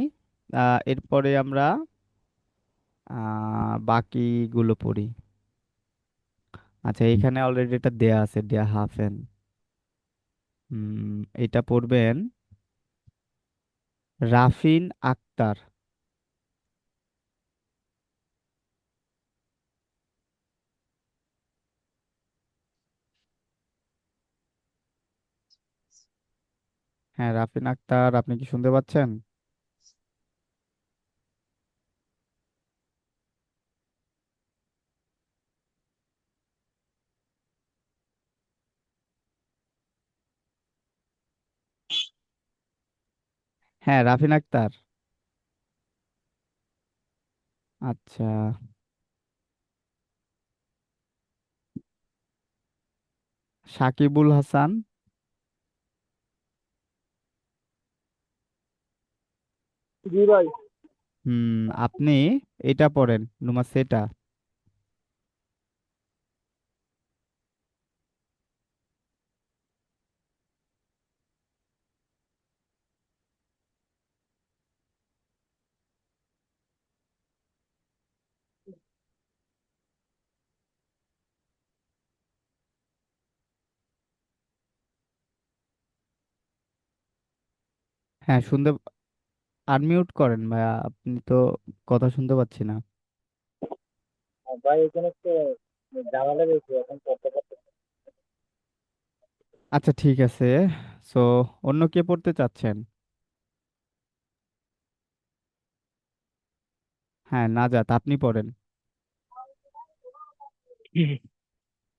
এরপরে আমরা বাকিগুলো পড়ি। আচ্ছা, এখানে অলরেডি এটা দেয়া আছে, দেয়া হাফেন। এটা পড়বেন রাফিন আক্তার। হ্যাঁ, রাফিন আক্তার, আপনি কি শুনতে পাচ্ছেন? হ্যাঁ, রাফিন আক্তার। আচ্ছা, সাকিবুল হাসান। জি ভাই। আপনি এটা পড়েন, নুমাসেটা। হ্যাঁ, শুনতে, আনমিউট করেন ভাইয়া, আপনি তো কথা শুনতে পাচ্ছি না। ভাই এখানে তো ঝামেলা রয়েছে এখন করতে পারছি না। আচ্ছা ঠিক আছে, সো অন্য কে পড়তে চাচ্ছেন? হ্যাঁ নাজাত, আপনি পড়েন।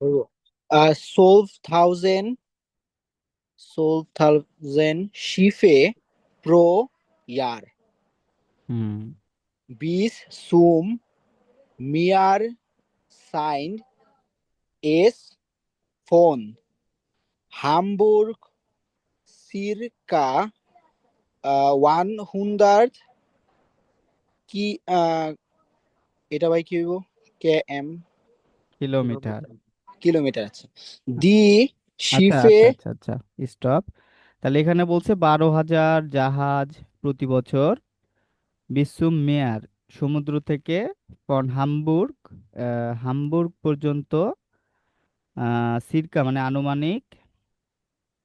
বলবো solve thousand শিফে প্রো ইয়ার হুম। বিশ সুম মিয়ার সাইন্ড এস ফোন হামবুর্গ সিরকা 100 কি এটা ভাই কি হইব কে এম কিলোমিটার। কিলোমিটার আছে দি আচ্ছা শিফে আচ্ছা আচ্ছা আচ্ছা, স্টপ। তাহলে এখানে বলছে 12,000 জাহাজ প্রতি বছর বিশ্বুম মেয়ার সমুদ্র থেকে ফন হামবুর্গ, হামবুর্গ পর্যন্ত সিরকা মানে আনুমানিক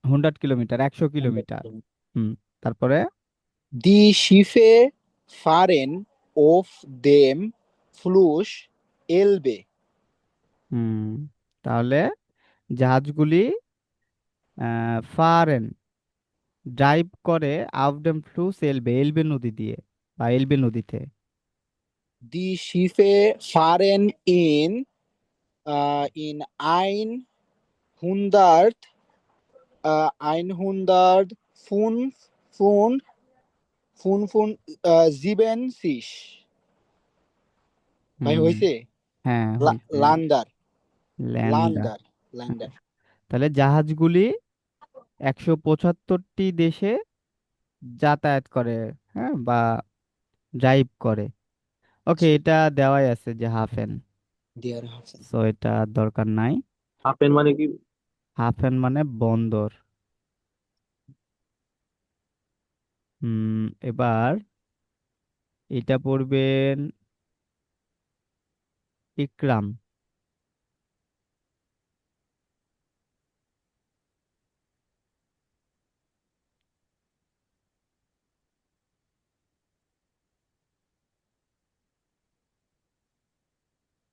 100 কিলোমিটার, 100 কিলোমিটার। হুম। তারপরে দি শিফে ফারেন অফ দেম ফ্লুস এলবে হুম, তাহলে জাহাজগুলি ফারেন ড্রাইভ করে আউফডেম ফ্লুস এলবে, এলবে নদী দিয়ে বা এলবে নদীতে। দি শিফে ফারেন ইন আইন হুন্ডার্ড আইন হুন্ডার্ড ফুন ফুন ফুন জিবেন সিস ভাই হুম। হয়েছে হ্যাঁ হয়েছে। লান্ডার ল্যান্ডার। লান্ডার লান্ডার তাহলে জাহাজগুলি 175টি দেশে যাতায়াত করে, হ্যাঁ, বা ড্রাইভ করে। ওকে, এটা দেওয়াই আছে যে হাফেন, ডিয়ার হাফেন সো এটা আর দরকার নাই। হাফেন মানে কি? হাফেন মানে বন্দর। এবার এটা পড়বেন ইকরাম।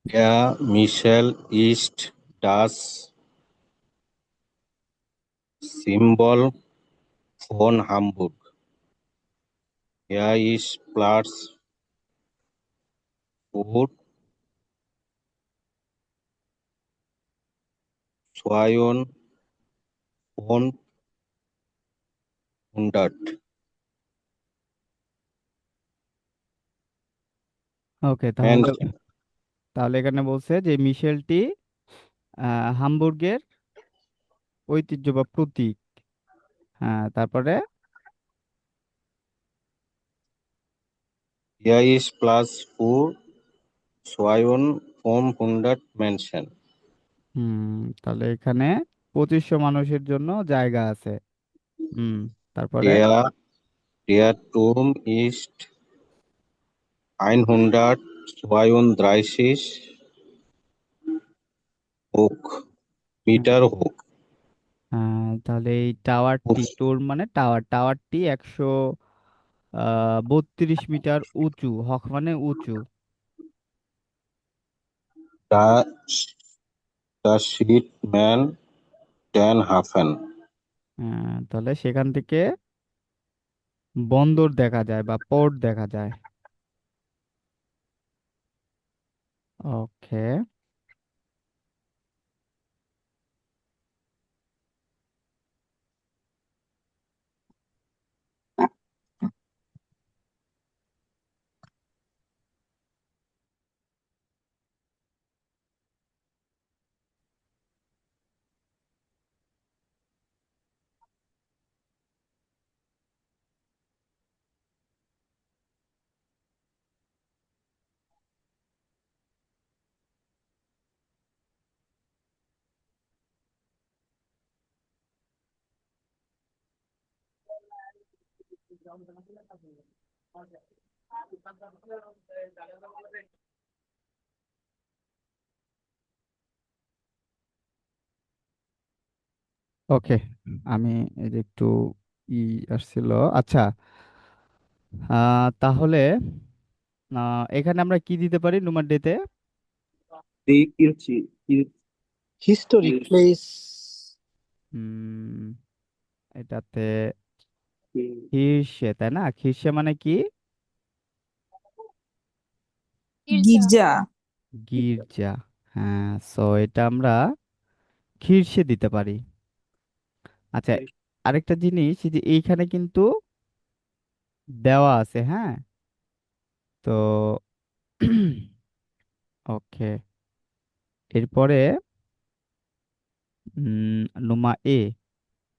Der Michel ist das Symbol von Hamburg. Er ist Platz für 200 ওকে, তাহলে Menschen. তাহলে এখানে বলছে যে মিশেলটি হামবুর্গের ঐতিহ্য বা প্রতীক। হ্যাঁ, তারপরে Er ist Platz für 200 Menschen. তাহলে এখানে 2500 মানুষের জন্য জায়গা আছে। হুম। তারপরে Der Turm ist 132 hoch, Meter hoch. তাহলে এই টাওয়ারটি, টোর মানে টাওয়ার, টাওয়ারটি 132 মিটার উঁচু, হক মানে উঁচু। Da, da sieht man den Hafen. তাহলে সেখান থেকে বন্দর দেখা যায় বা পোর্ট দেখা যায়। ওকে। ওকে, আমি এই যে একটু ই আসছিল। আচ্ছা, তাহলে এখানে আমরা কি দিতে পারি নুমার ডেতে? Historic place. হুম, এটাতে খিরসে, তাই না? খিরসে মানে কি? গির্জা। গির্জা। হ্যাঁ, সো এটা আমরা খিরসে দিতে পারি। আচ্ছা, আরেকটা জিনিস, এই যে এইখানে কিন্তু দেওয়া আছে, হ্যাঁ? তো ওকে, এরপরে নুমা এ,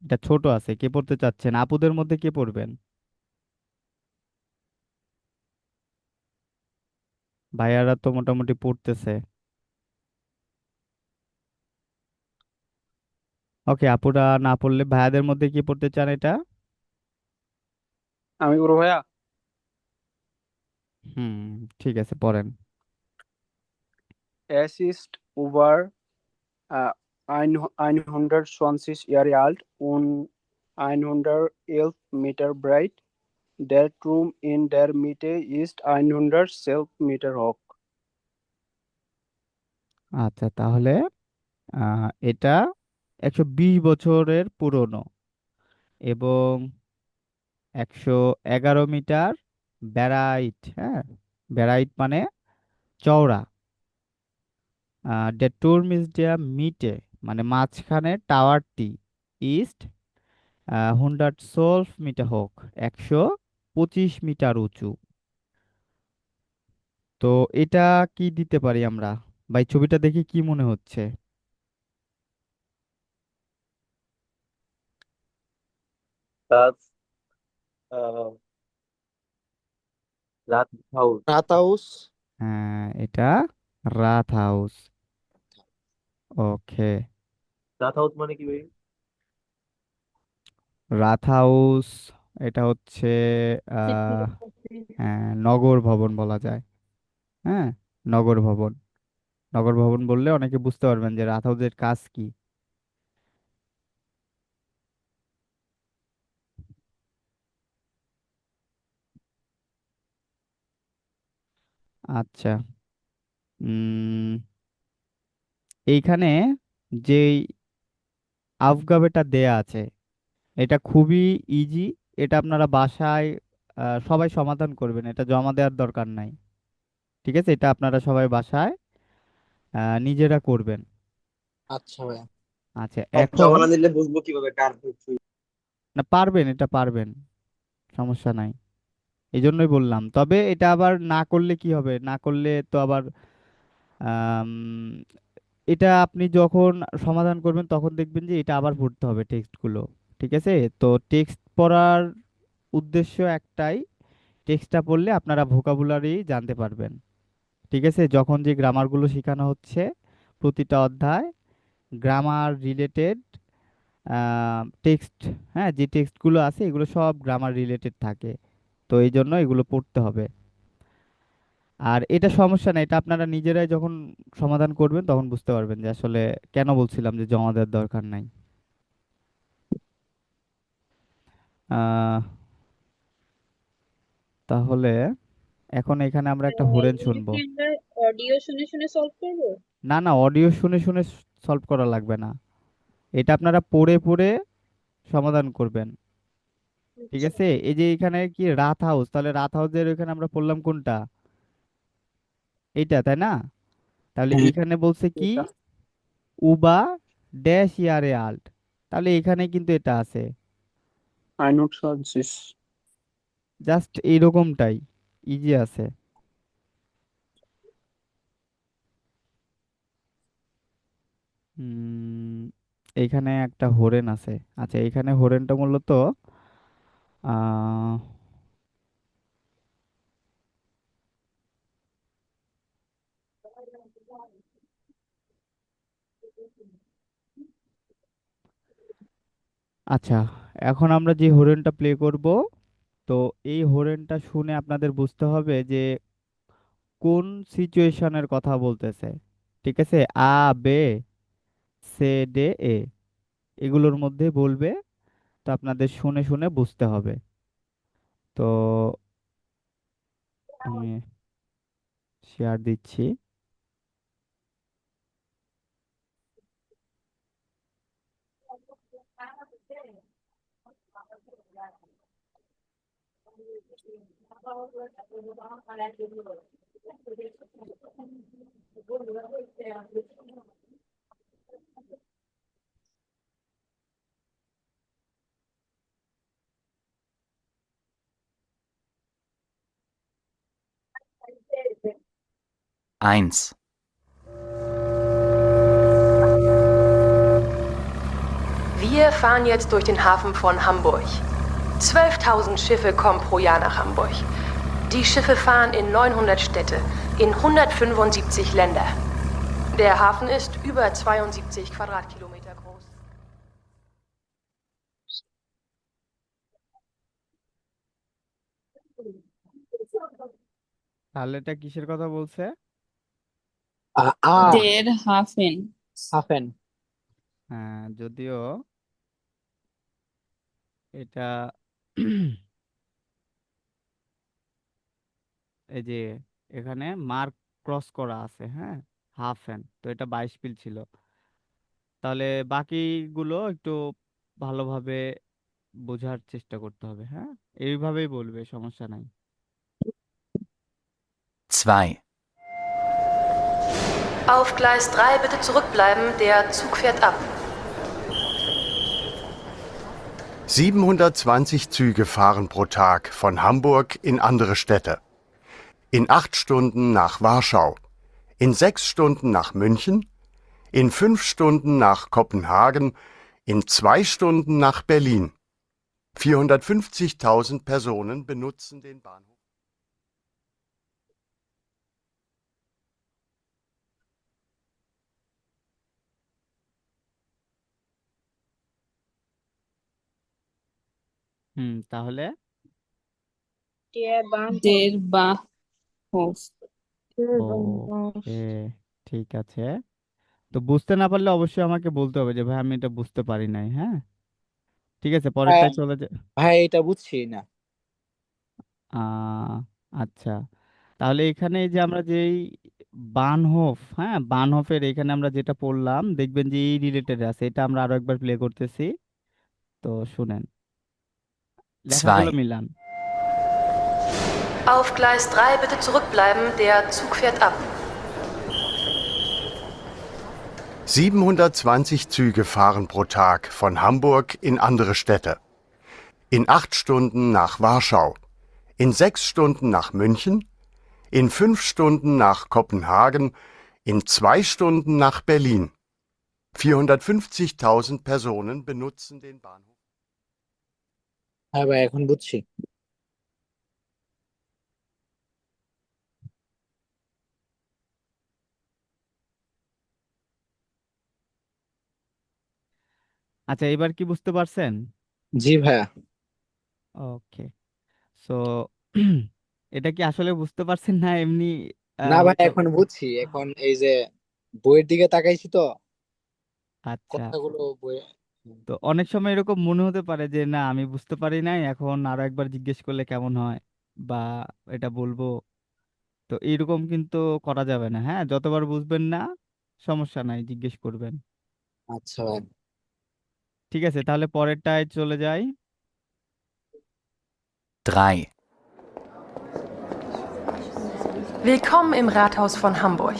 এটা ছোট আছে, কে পড়তে চাচ্ছেন? আপুদের মধ্যে কে পড়বেন? ভাইয়ারা তো মোটামুটি পড়তেছে। ওকে, আপুরা না পড়লে ভাইয়াদের মধ্যে কি পড়তে চান এটা? আমি বড় ভাইয়া। হুম, ঠিক আছে, পড়েন। Es ist über 120 Jahre alt und 111 Meter breit. Der Turm in der Mitte ist 112 Meter hoch. আচ্ছা, তাহলে এটা 120 বছরের পুরনো এবং 111 মিটার ব্যারাইট, হ্যাঁ, ব্যারাইট মানে চওড়া। দ্য টুর্ম ইজ দ্য মিটে মানে মাঝখানে টাওয়ারটি, ইস্ট 112 মিটার হোক, 125 মিটার উঁচু। তো এটা কি দিতে পারি আমরা? ভাই ছবিটা দেখে কি মনে হচ্ছে? রাতাউস। হ্যাঁ, এটা রাত হাউস। ওকে, রাত হাউস এটা হচ্ছে আহ হ্যাঁ, নগর ভবন বলা যায়। হ্যাঁ, নগর ভবন। নগর ভবন বললে অনেকে বুঝতে পারবেন যে রাত হাউসের কাজ কি। আচ্ছা, উম এইখানে যেই আলফাবেটটা দেয়া আছে, এটা খুবই ইজি। এটা আপনারা বাসায় সবাই সমাধান করবেন, এটা জমা দেওয়ার দরকার নাই। ঠিক আছে, এটা আপনারা সবাই বাসায় নিজেরা করবেন। আচ্ছা ভাইয়া। আচ্ছা, এখন না, পারবেন, এটা পারবেন, সমস্যা নাই। এই জন্যই বললাম। তবে এটা আবার না করলে কি হবে, না করলে তো আবার আম, এটা আপনি যখন সমাধান করবেন তখন দেখবেন যে এটা আবার পড়তে হবে টেক্সটগুলো। ঠিক আছে, তো টেক্সট পড়ার উদ্দেশ্য একটাই, টেক্সটটা পড়লে আপনারা ভোকাবুলারি জানতে পারবেন। ঠিক আছে, যখন যে গ্রামারগুলো শেখানো হচ্ছে প্রতিটা অধ্যায় গ্রামার রিলেটেড টেক্সট, হ্যাঁ, যে টেক্সটগুলো আছে এগুলো সব গ্রামার রিলেটেড থাকে। তো এই জন্য এগুলো পড়তে হবে। আর এটা সমস্যা না, এটা আপনারা নিজেরাই যখন সমাধান করবেন তখন বুঝতে পারবেন যে আসলে কেন বলছিলাম যে জমা দেওয়ার দরকার নাই। আহ, তাহলে এখন এখানে আমরা একটা হরেন এগুলো শুনবো। কি আমরা অডিও শুনে শুনে সলভ করবো? না না, অডিও শুনে শুনে সলভ করা লাগবে না, এটা আপনারা পড়ে পড়ে সমাধান করবেন। ঠিক আচ্ছা। আছে, এই যে এখানে কি রাত হাউস, তাহলে রাত হাউসের ওখানে আমরা পড়লাম কোনটা? এইটা, তাই না? তাহলে এখানে বলছে কি এটা উবা ড্যাশ ইয়ারে আল্ট, তাহলে এখানে কিন্তু এটা আছে, 120। জাস্ট এইরকমটাই, ইজি আছে। উম, এইখানে একটা হরেন আছে। আচ্ছা, এখানে হরেনটা মূলত আহ আচ্ছা, এখন আমরা যে হরেনটা প্লে করব, তো এই হরেনটা শুনে আপনাদের বুঝতে হবে যে কোন সিচুয়েশনের কথা বলতেছে। ঠিক আছে, আ বে সে ডে এ, এগুলোর মধ্যে বলবে। তো আপনাদের শুনে শুনে বুঝতে হবে। তো শেয়ার দিচ্ছি। Eins. Wir fahren jetzt durch den Hafen von Hamburg. 12.000 Schiffe kommen pro Jahr nach Hamburg. Die Schiffe fahren in 900 Städte, in 175 Länder. Der Hafen ist über 72 Quadratkilometer groß. তাহলে এটা কিসের কথা বলছে? Der Hafen. হাফেন। হ্যাঁ, যদিও এটা এই যে এখানে মার্ক ক্রস করা আছে, হ্যাঁ, হাফ এন, তো এটা 22 পিল ছিল। তাহলে বাকিগুলো একটু ভালোভাবে বোঝার চেষ্টা করতে হবে, হ্যাঁ, এইভাবেই বলবে, সমস্যা নাই। 2. Auf Gleis 3 bitte zurückbleiben, der Zug fährt ab. 720 Züge fahren pro Tag von Hamburg in andere Städte. In 8 Stunden nach Warschau, in 6 Stunden nach München, in 5 Stunden nach Kopenhagen, in 2 Stunden nach Berlin. 450.000 Personen benutzen den Bahnhof. তাহলে Der Bahnhof. Der Bahnhof. ওকে, ঠিক আছে। তো বুঝতে না পারলে অবশ্যই আমাকে বলতে হবে যে ভাই আমি এটা বুঝতে পারি নাই, হ্যাঁ, ঠিক আছে, পরেরটাই চলে যায়। ভাই এটা বুঝছি না। আচ্ছা, তাহলে এখানে এই যে আমরা যেই বানহোফ, হ্যাঁ, বানহোফের এখানে আমরা যেটা পড়লাম দেখবেন যে এই রিলেটেড আছে, এটা আমরা আরো একবার প্লে করতেছি, তো শুনেন, লেখাগুলো 2. Milan. Auf Gleis 3 bitte zurückbleiben, der Zug fährt ab. 720 Züge fahren pro Tag von Hamburg in andere Städte. In 8 Stunden nach Warschau, in 6 Stunden nach München, in 5 Stunden nach Kopenhagen, in 2 Stunden nach Berlin. 450.000 Personen benutzen den Bahnhof. হ্যাঁ ভাই এখন বুঝছি। আচ্ছা, এবার কি বুঝতে পারছেন? জি ভাইয়া। ওকে, সো এটা কি আসলে বুঝতে পারছেন না এমনি? না ভাই হয়তো, এখন বুঝছি, এখন এই যে বইয়ের দিকে তাকাইছি তো আচ্ছা, কথাগুলো বই। তো অনেক সময় এরকম মনে হতে পারে যে না আমি বুঝতে পারি নাই, এখন আরো একবার জিজ্ঞেস করলে কেমন হয়, বা এটা বলবো, তো এইরকম কিন্তু করা যাবে না, হ্যাঁ, যতবার বুঝবেন না সমস্যা নাই, জিজ্ঞেস করবেন। আচ্ছা ভাই। ঠিক আছে, তাহলে পরেরটায় চলে যাই। 3. Willkommen im Rathaus von Hamburg.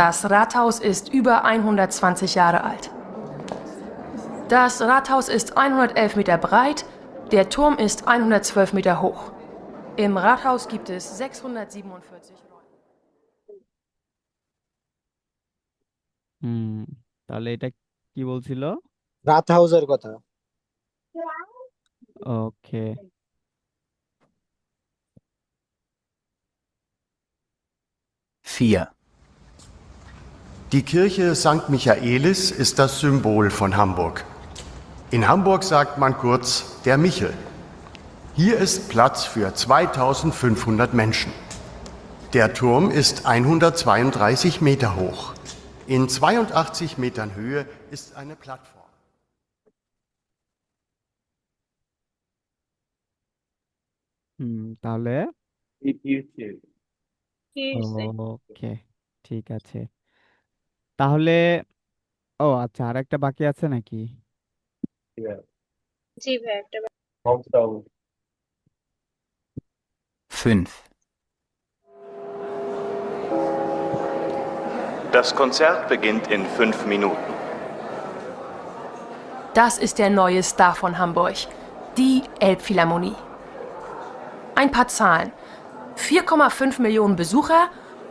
Das Rathaus ist über 120 Jahre alt. Das Rathaus ist 111 Meter breit, der Turm ist 112 Meter hoch. Im Rathaus gibt es 647 Räume. তাহলে এটা কি বলছিল? রাত হাউসের কথা। ওকে, 4. Die Kirche St. Michaelis ist das Symbol von Hamburg. In Hamburg sagt man kurz der Michel. Hier ist Platz für 2500 Menschen. Der Turm ist 132 Meter hoch. In 82 Metern Höhe ist eine Plattform. তাহলে Kirche. ওকে, ঠিক আছে। তাহলে ও আচ্ছা, আর একটা বাকি আছে নাকি? জি ভাই একটা 5. Das Konzert beginnt in 5 Minuten. Das ist der neue Star von Hamburg, die Elbphilharmonie. Ein paar Zahlen. 4,5 Millionen Besucher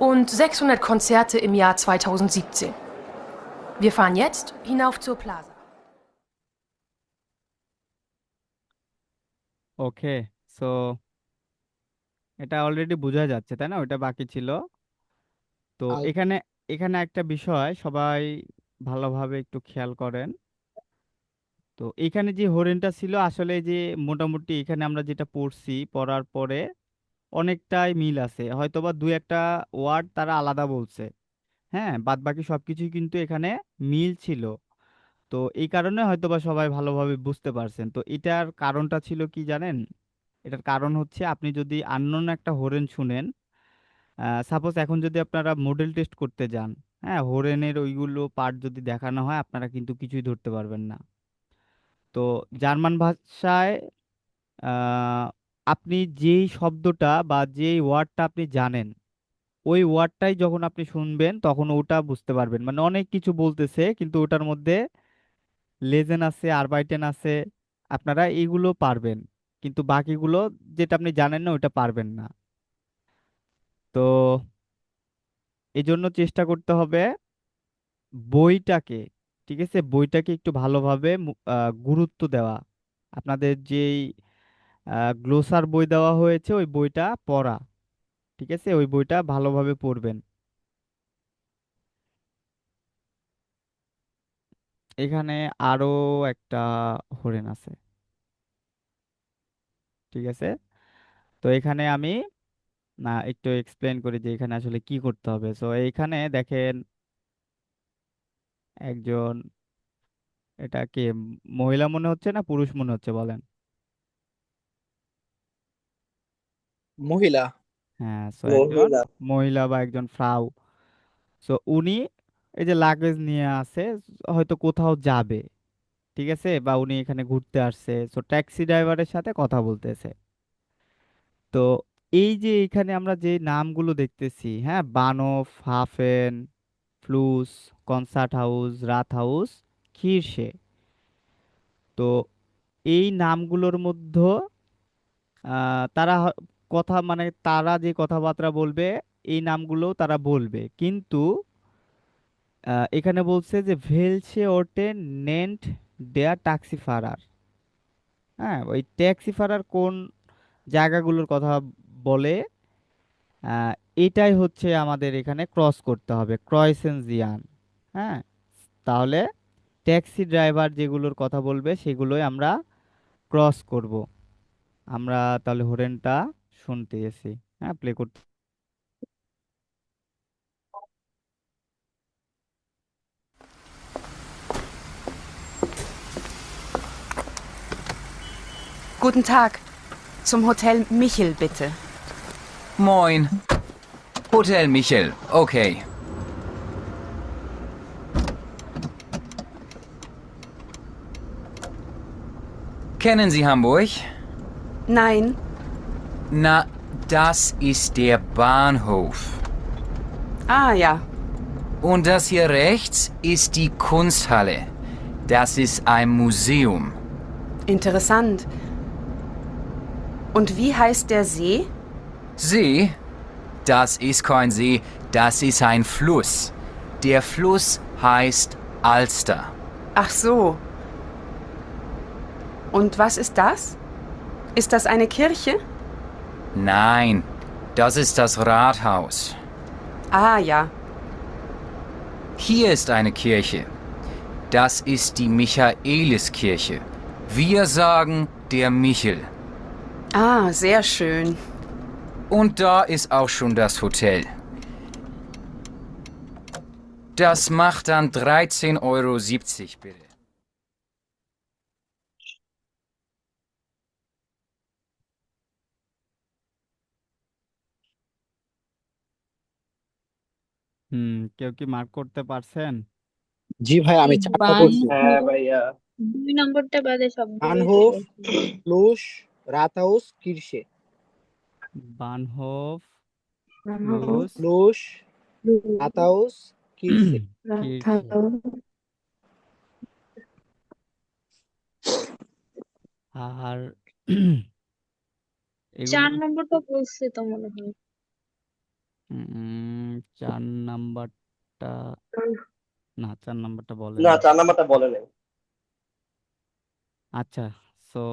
und 600 Konzerte im Jahr 2017. Wir fahren jetzt hinauf zur Plaza. Okay, so এটা already বোঝা যাচ্ছে, তাই না? ওটা বাকি ছিল। তো এখানে এখানে একটা বিষয় সবাই ভালোভাবে একটু খেয়াল করেন। তো এখানে যে হরিণটা ছিল আসলে যে মোটামুটি এখানে আমরা যেটা পড়ছি, পড়ার পরে অনেকটাই মিল আছে, হয়তোবা দুই একটা ওয়ার্ড তারা আলাদা বলছে। হ্যাঁ, বাদ বাকি সবকিছুই কিন্তু এখানে মিল ছিল। তো এই কারণে হয়তোবা সবাই ভালোভাবে বুঝতে পারছেন। তো এটার কারণটা ছিল কি জানেন? এটার কারণ হচ্ছে আপনি যদি আননোন একটা হরেন শুনেন, সাপোজ এখন যদি আপনারা মডেল টেস্ট করতে যান, হ্যাঁ, হরেনের ওইগুলো পার্ট যদি দেখানো হয় আপনারা কিন্তু কিছুই ধরতে পারবেন না। তো জার্মান ভাষায় আহ, আপনি যেই শব্দটা বা যেই ওয়ার্ডটা আপনি জানেন, ওই ওয়ার্ডটাই যখন আপনি শুনবেন তখন ওটা বুঝতে পারবেন। মানে অনেক কিছু বলতেছে কিন্তু ওটার মধ্যে লেজেন আছে, আরবাইটেন আছে, আপনারা এইগুলো পারবেন, কিন্তু বাকিগুলো যেটা আপনি জানেন না ওটা পারবেন না। তো এই জন্য চেষ্টা করতে হবে বইটাকে, ঠিক আছে, বইটাকে একটু ভালোভাবে গুরুত্ব দেওয়া। আপনাদের যেই গ্লোসার বই দেওয়া হয়েছে ওই বইটা পড়া, ঠিক আছে, ওই বইটা ভালোভাবে পড়বেন। এখানে আরো একটা হরিণ আছে, ঠিক আছে। তো এখানে আমি একটু এক্সপ্লেন করি যে এখানে আসলে কি করতে হবে। সো এইখানে দেখেন একজন, এটা কি মহিলা মনে হচ্ছে না পুরুষ মনে হচ্ছে বলেন? মহিলা। হ্যাঁ, সো একজন মহিলা বা একজন ফ্রাউ। সো উনি এই যে লাগেজ নিয়ে আছে, হয়তো কোথাও যাবে, ঠিক আছে, বা উনি এখানে ঘুরতে আসছে, সো ট্যাক্সি ড্রাইভারের সাথে কথা বলতেছে। তো এই যে এখানে আমরা যে নামগুলো দেখতেছি, হ্যাঁ, বানফ, হাফেন, ফ্লুস, কনসার্ট হাউস, রাত হাউস, খিরসে। তো এই নামগুলোর মধ্যে তারা কথা মানে তারা যে কথাবার্তা বলবে এই নামগুলোও তারা বলবে, কিন্তু এখানে বলছে যে ভেলসে ওটে নেন্ট দেয়ার ট্যাক্সিফারার। হ্যাঁ, ওই ট্যাক্সিফারার কোন জায়গাগুলোর কথা বলে, আহ, এটাই হচ্ছে আমাদের এখানে ক্রস করতে হবে, ক্রয়সেনজিয়ান। হ্যাঁ, তাহলে ট্যাক্সি ড্রাইভার যেগুলোর কথা বলবে সেগুলোই আমরা ক্রস করব। আমরা তাহলে হরেনটা শুনতে গেছি, হ্যাঁ, প্লে করতে। Guten Tag. Zum Hotel Michel, bitte. Moin. Hotel Michel, okay. Kennen Sie Hamburg? Nein. Na, das ist der Bahnhof. Ah ja. Und das hier rechts ist die Kunsthalle. Das ist ein Museum. Interessant. Und wie heißt der See? See? Das ist kein See, das ist ein Fluss. Der Fluss heißt Alster. Ach so. Und was ist das? Ist das eine Kirche? Nein, das ist das Rathaus. Ah ja. Hier ist eine Kirche. Das ist die Michaeliskirche. Wir sagen der Michel. Ah, sehr schön. Und da ist auch schon das Hotel. Das macht dann 13,70 Euro, bitte. কেউ কি mark করতে পারছেন? জি ভাই, আমি এই 4টা বলছি। হ্যাঁ বানহুফ ভাইয়া। 2 নম্বরটা বাদে সবগুলোই তো বানহোফ, বলছি। ফ্লুস, রাতাউস, কিরশে। বানহোফ, ফ্লুস, ফ্লুস, রাতাউস, কিরশে। কিরশে। আর এগুলো 4 নম্বরটা বলছে তো মনে হয়। 4 নাম্বারটা, না 4 নাম্বারটা বলে না, নাই। 4 নাম্বারটা বলে নাই। আচ্ছা, সো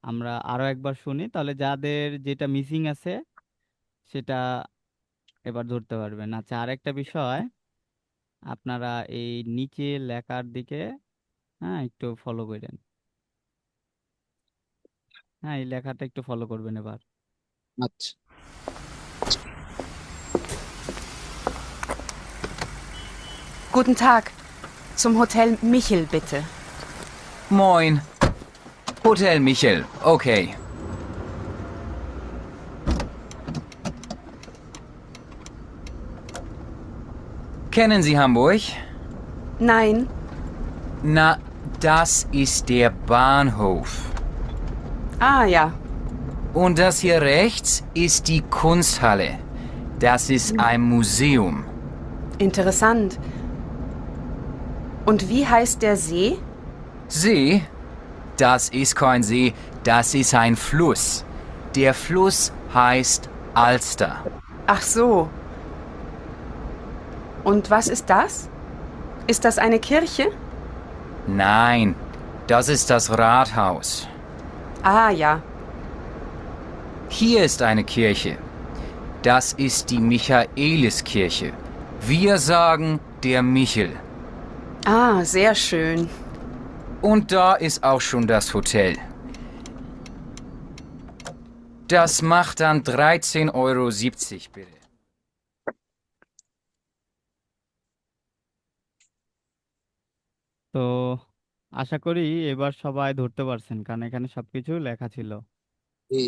আমরা আরো একবার শুনি, তাহলে যাদের যেটা মিসিং আছে সেটা এবার ধরতে পারবেন। আচ্ছা, আরেকটা বিষয়, আপনারা এই নিচে লেখার দিকে একটু ফলো করেন। এই লেখাটা একটু ফলো করবেন এবার। আচ্ছা। Guten Tag. Zum Hotel Michel, bitte. Moin. Hotel Michel, okay. Kennen Sie Hamburg? Nein. Na, das ist der Bahnhof. Ah ja. Und das hier rechts ist die Kunsthalle. Das ist ein Museum. Interessant. Und wie heißt der See? See? Das ist kein See, das ist ein Fluss. Der Fluss heißt Alster. Ach so. Und was ist das? Ist das eine Kirche? Nein, das ist das Rathaus. Ah ja. Hier ist eine Kirche. Das ist die Michaeliskirche. Wir sagen der Michel. Ah, sehr schön. Und da ist auch schon das Hotel. Das macht dann 13,70 € bitte. তো আশা করি এবার সবাই ধরতে পারছেন, কারণ এখানে সবকিছু লেখা ছিল। জি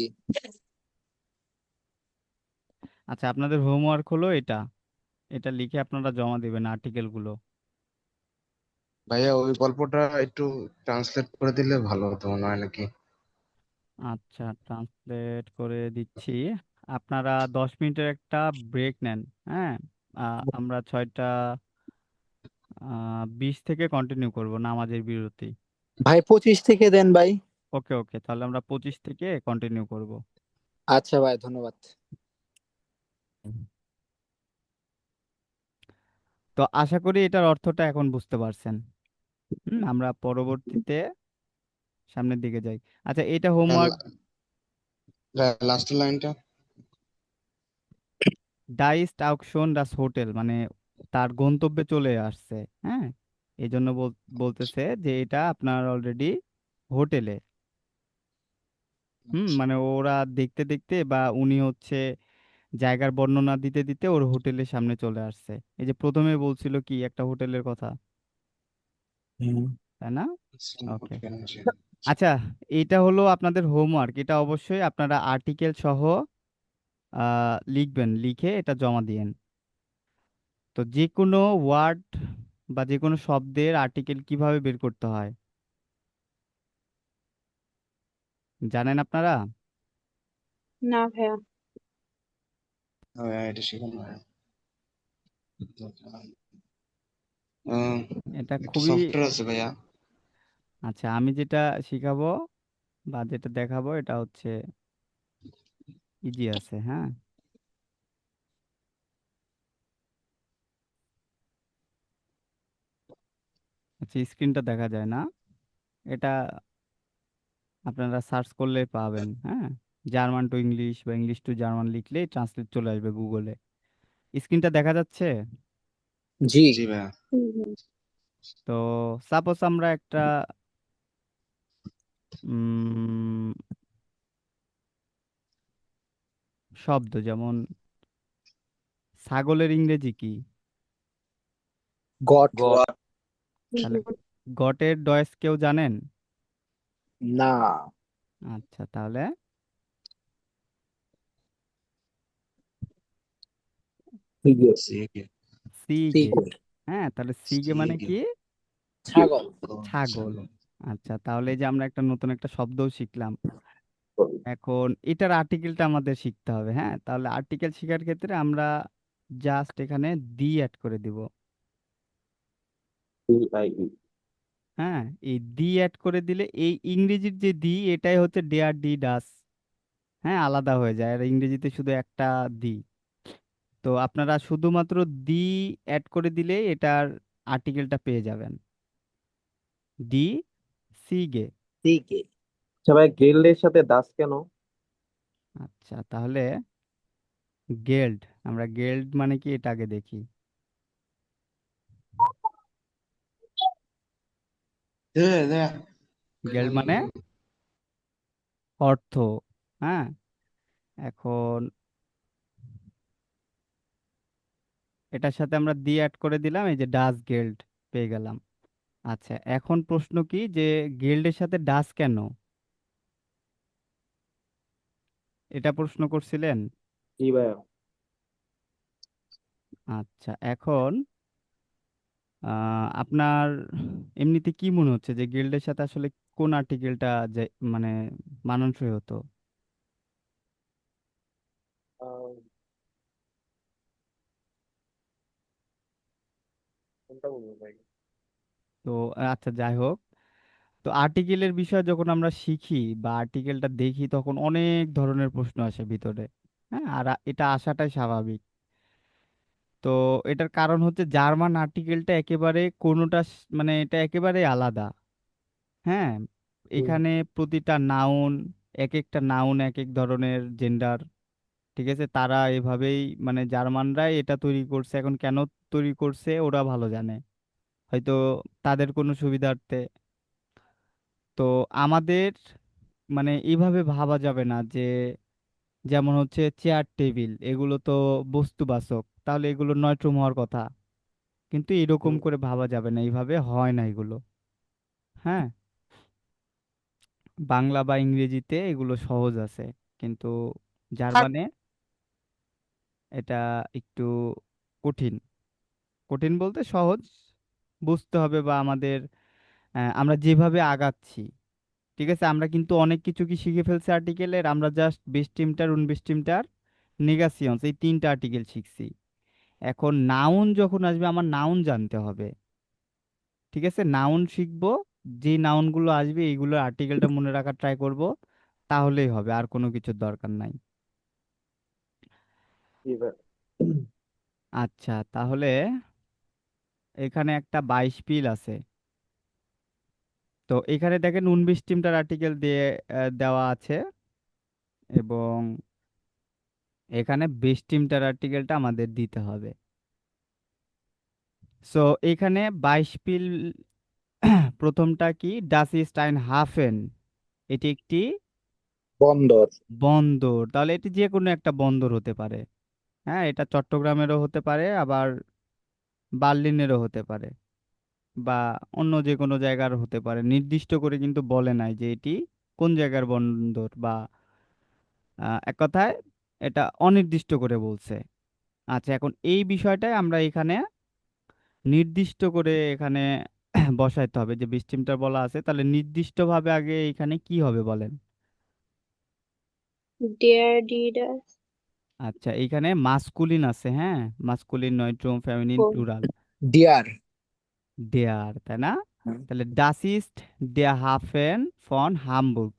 আচ্ছা, আপনাদের হোমওয়ার্ক হলো এটা, এটা লিখে আপনারা জমা দিবেন আর্টিকেল গুলো। ভাইয়া ওই গল্পটা একটু ট্রান্সলেট করে দিলে ভালো হতো মনে হয় নাকি? আচ্ছা, ট্রান্সলেট করে দিচ্ছি। আপনারা 10 মিনিটের একটা ব্রেক নেন। হ্যাঁ, আমরা 6টা 20 থেকে কন্টিনিউ করব নামাজের বিরতি। ভাই, 25 থেকে দেন ভাই। ওকে ওকে, তাহলে আমরা 25 থেকে কন্টিনিউ করব। আচ্ছা ভাই, ধন্যবাদ। তো আশা করি এটার অর্থটা এখন বুঝতে পারছেন। আমরা পরবর্তীতে সামনের দিকে যাই। আচ্ছা, এটা হোমওয়ার্ক। লাস্টের লাইনটা ডাইস্ট আউকশন ডাস হোটেল, মানে তার গন্তব্যে চলে আসছে। হ্যাঁ, এই জন্য বলতেছে যে এটা আপনার অলরেডি হোটেলে। মানে ওরা দেখতে দেখতে বা উনি হচ্ছে জায়গার বর্ণনা দিতে দিতে ওর হোটেলের সামনে চলে আসছে। এই যে প্রথমে বলছিল কি একটা হোটেলের কথা, তাই না? ওকে, আচ্ছা, এটা হলো আপনাদের হোমওয়ার্ক। এটা অবশ্যই আপনারা আর্টিকেল সহ লিখবেন, লিখে এটা জমা দিয়েন। তো যে কোনো ওয়ার্ড বা যে কোনো শব্দের আর্টিকেল কিভাবে বের করতে হয় জানেন আপনারা? না ভাইয়া। এটা শেখানো হয়। এটা একটা খুবই, সফটওয়্যার আছে ভাইয়া। আচ্ছা, আমি যেটা শিখাবো বা যেটা দেখাবো এটা হচ্ছে ইজি আছে। হ্যাঁ, আচ্ছা, স্ক্রিনটা দেখা যায় না, এটা আপনারা সার্চ করলে পাবেন। হ্যাঁ, জার্মান টু ইংলিশ বা ইংলিশ টু জার্মান লিখলেই ট্রান্সলেট চলে আসবে গুগলে। স্ক্রিনটা দেখা যাচ্ছে? জি জি ভাইয়া। তো সাপোজ আমরা একটা উম, শব্দ, যেমন ছাগলের ইংরেজি কি? গট। তাহলে গটের ডয়েস কেউ জানেন? না। আচ্ছা, তাহলে ঠিক আছে। সিগে। হ্যাঁ, তাহলে সিগে মানে কি? ছাগল। ছাগল। আচ্ছা, তাহলে এই যে আমরা একটা নতুন একটা শব্দও শিখলাম। এখন এটার আর্টিকেলটা আমাদের শিখতে হবে। হ্যাঁ, তাহলে আর্টিকেল শেখার ক্ষেত্রে আমরা জাস্ট এখানে দি অ্যাড করে দিব। হ্যাঁ, এই দি অ্যাড করে দিলে এই ইংরেজির যে দি এটাই হচ্ছে ডেয়ার ডি ডাস। হ্যাঁ, আলাদা হয়ে যায়, আর ইংরেজিতে শুধু একটা দি। তো আপনারা শুধুমাত্র দি অ্যাড করে দিলে এটার আর্টিকেলটা পেয়ে যাবেন। ডি সিগে। সিগে। আচ্ছা ভাই, গিল্ডের সাথে দাস কেন? আচ্ছা, তাহলে গেল্ড, আমরা গেল্ড মানে কি এটা আগে দেখি। গেল্ড মানে অর্থ। হ্যাঁ, এখন এটার সাথে আমরা দি অ্যাড করে দিলাম, এই যে ডাস গেল্ড পেয়ে গেলাম। আচ্ছা, এখন প্রশ্ন কি যে গিল্ডের সাথে ডাস কেন, এটা প্রশ্ন করছিলেন। জি ভাইয়া। আচ্ছা, এখন আপনার এমনিতে কি মনে হচ্ছে যে গিল্ডের সাথে আসলে কোন আর্টিকেলটা যে মানে মানানসই হতো? কোনটা বলবো ভাই? তো আচ্ছা, যাই হোক, তো আর্টিকেলের বিষয় যখন আমরা শিখি বা আর্টিকেলটা দেখি তখন অনেক ধরনের প্রশ্ন আসে ভিতরে। হ্যাঁ, আর এটা আসাটাই স্বাভাবিক। তো এটার কারণ হচ্ছে জার্মান আর্টিকেলটা একেবারে কোনোটা মানে এটা একেবারে আলাদা। হ্যাঁ, এখানে প্রতিটা নাউন, এক একটা নাউন এক এক ধরনের জেন্ডার। ঠিক আছে, তারা এভাবেই মানে জার্মানরাই এটা তৈরি করছে। এখন কেন তৈরি করছে ওরা ভালো জানে, হয়তো তাদের কোনো সুবিধার্থে। তো আমাদের মানে এইভাবে ভাবা যাবে না যে যেমন হচ্ছে চেয়ার টেবিল এগুলো তো বস্তুবাচক, তাহলে এগুলো নয়ট্রম হওয়ার কথা। কিন্তু এরকম করে ভাবা যাবে না, এইভাবে হয় না এগুলো। হ্যাঁ, বাংলা বা ইংরেজিতে এগুলো সহজ আছে, কিন্তু জার্মানে এটা একটু কঠিন। কঠিন বলতে সহজ বুঝতে হবে, বা আমাদের আমরা যেভাবে আগাচ্ছি। ঠিক আছে, আমরা কিন্তু অনেক কিছু কি শিখে ফেলছি আর্টিকেলের, আমরা জাস্ট বেস্টিমটার উনবেস্টিমটার নেগাসিয়ন্স এই তিনটা আর্টিকেল শিখছি। এখন নাউন যখন আসবে আমার নাউন জানতে হবে। ঠিক আছে, নাউন শিখবো, যে নাউনগুলো আসবে এইগুলোর আর্টিকেলটা মনে রাখার ট্রাই করব, তাহলেই হবে, আর কোনো কিছুর দরকার নাই। জি ভাই। আচ্ছা, তাহলে এখানে একটা 22 পিল আছে। তো এখানে দেখেন 19 টিমটার আর্টিকেল দিয়ে দেওয়া আছে, এবং এখানে 20 টিমটার আর্টিকেলটা আমাদের দিতে হবে। সো এখানে 22 পিল প্রথমটা কি? ডাস ইস্ট আইন হাফেন, এটি একটি বন্দর। বন্দর। তাহলে এটি যে কোনো একটা বন্দর হতে পারে। হ্যাঁ, এটা চট্টগ্রামেরও হতে পারে, আবার বার্লিনেরও হতে পারে, বা অন্য যে কোনো জায়গার হতে পারে। নির্দিষ্ট করে কিন্তু বলে নাই যে এটি কোন জায়গার বন্দর, বা এক কথায় এটা অনির্দিষ্ট করে বলছে। আচ্ছা, এখন এই বিষয়টাই আমরা এখানে নির্দিষ্ট করে এখানে বসাইতে হবে, যে বিস্টিমটা বলা আছে, তাহলে নির্দিষ্টভাবে আগে এখানে কি হবে বলেন। Dear Didas. আচ্ছা, এইখানে মাসকুলিন আছে। হ্যাঁ, মাসকুলিন, নয়ট্রম, ফেমিনিন, প্লুরাল। ডিয়ার। ডেয়ার, তাই না? তাহলে ডাস ইস্ট ডেয়ার হাফেন ফন হামবুর্গ,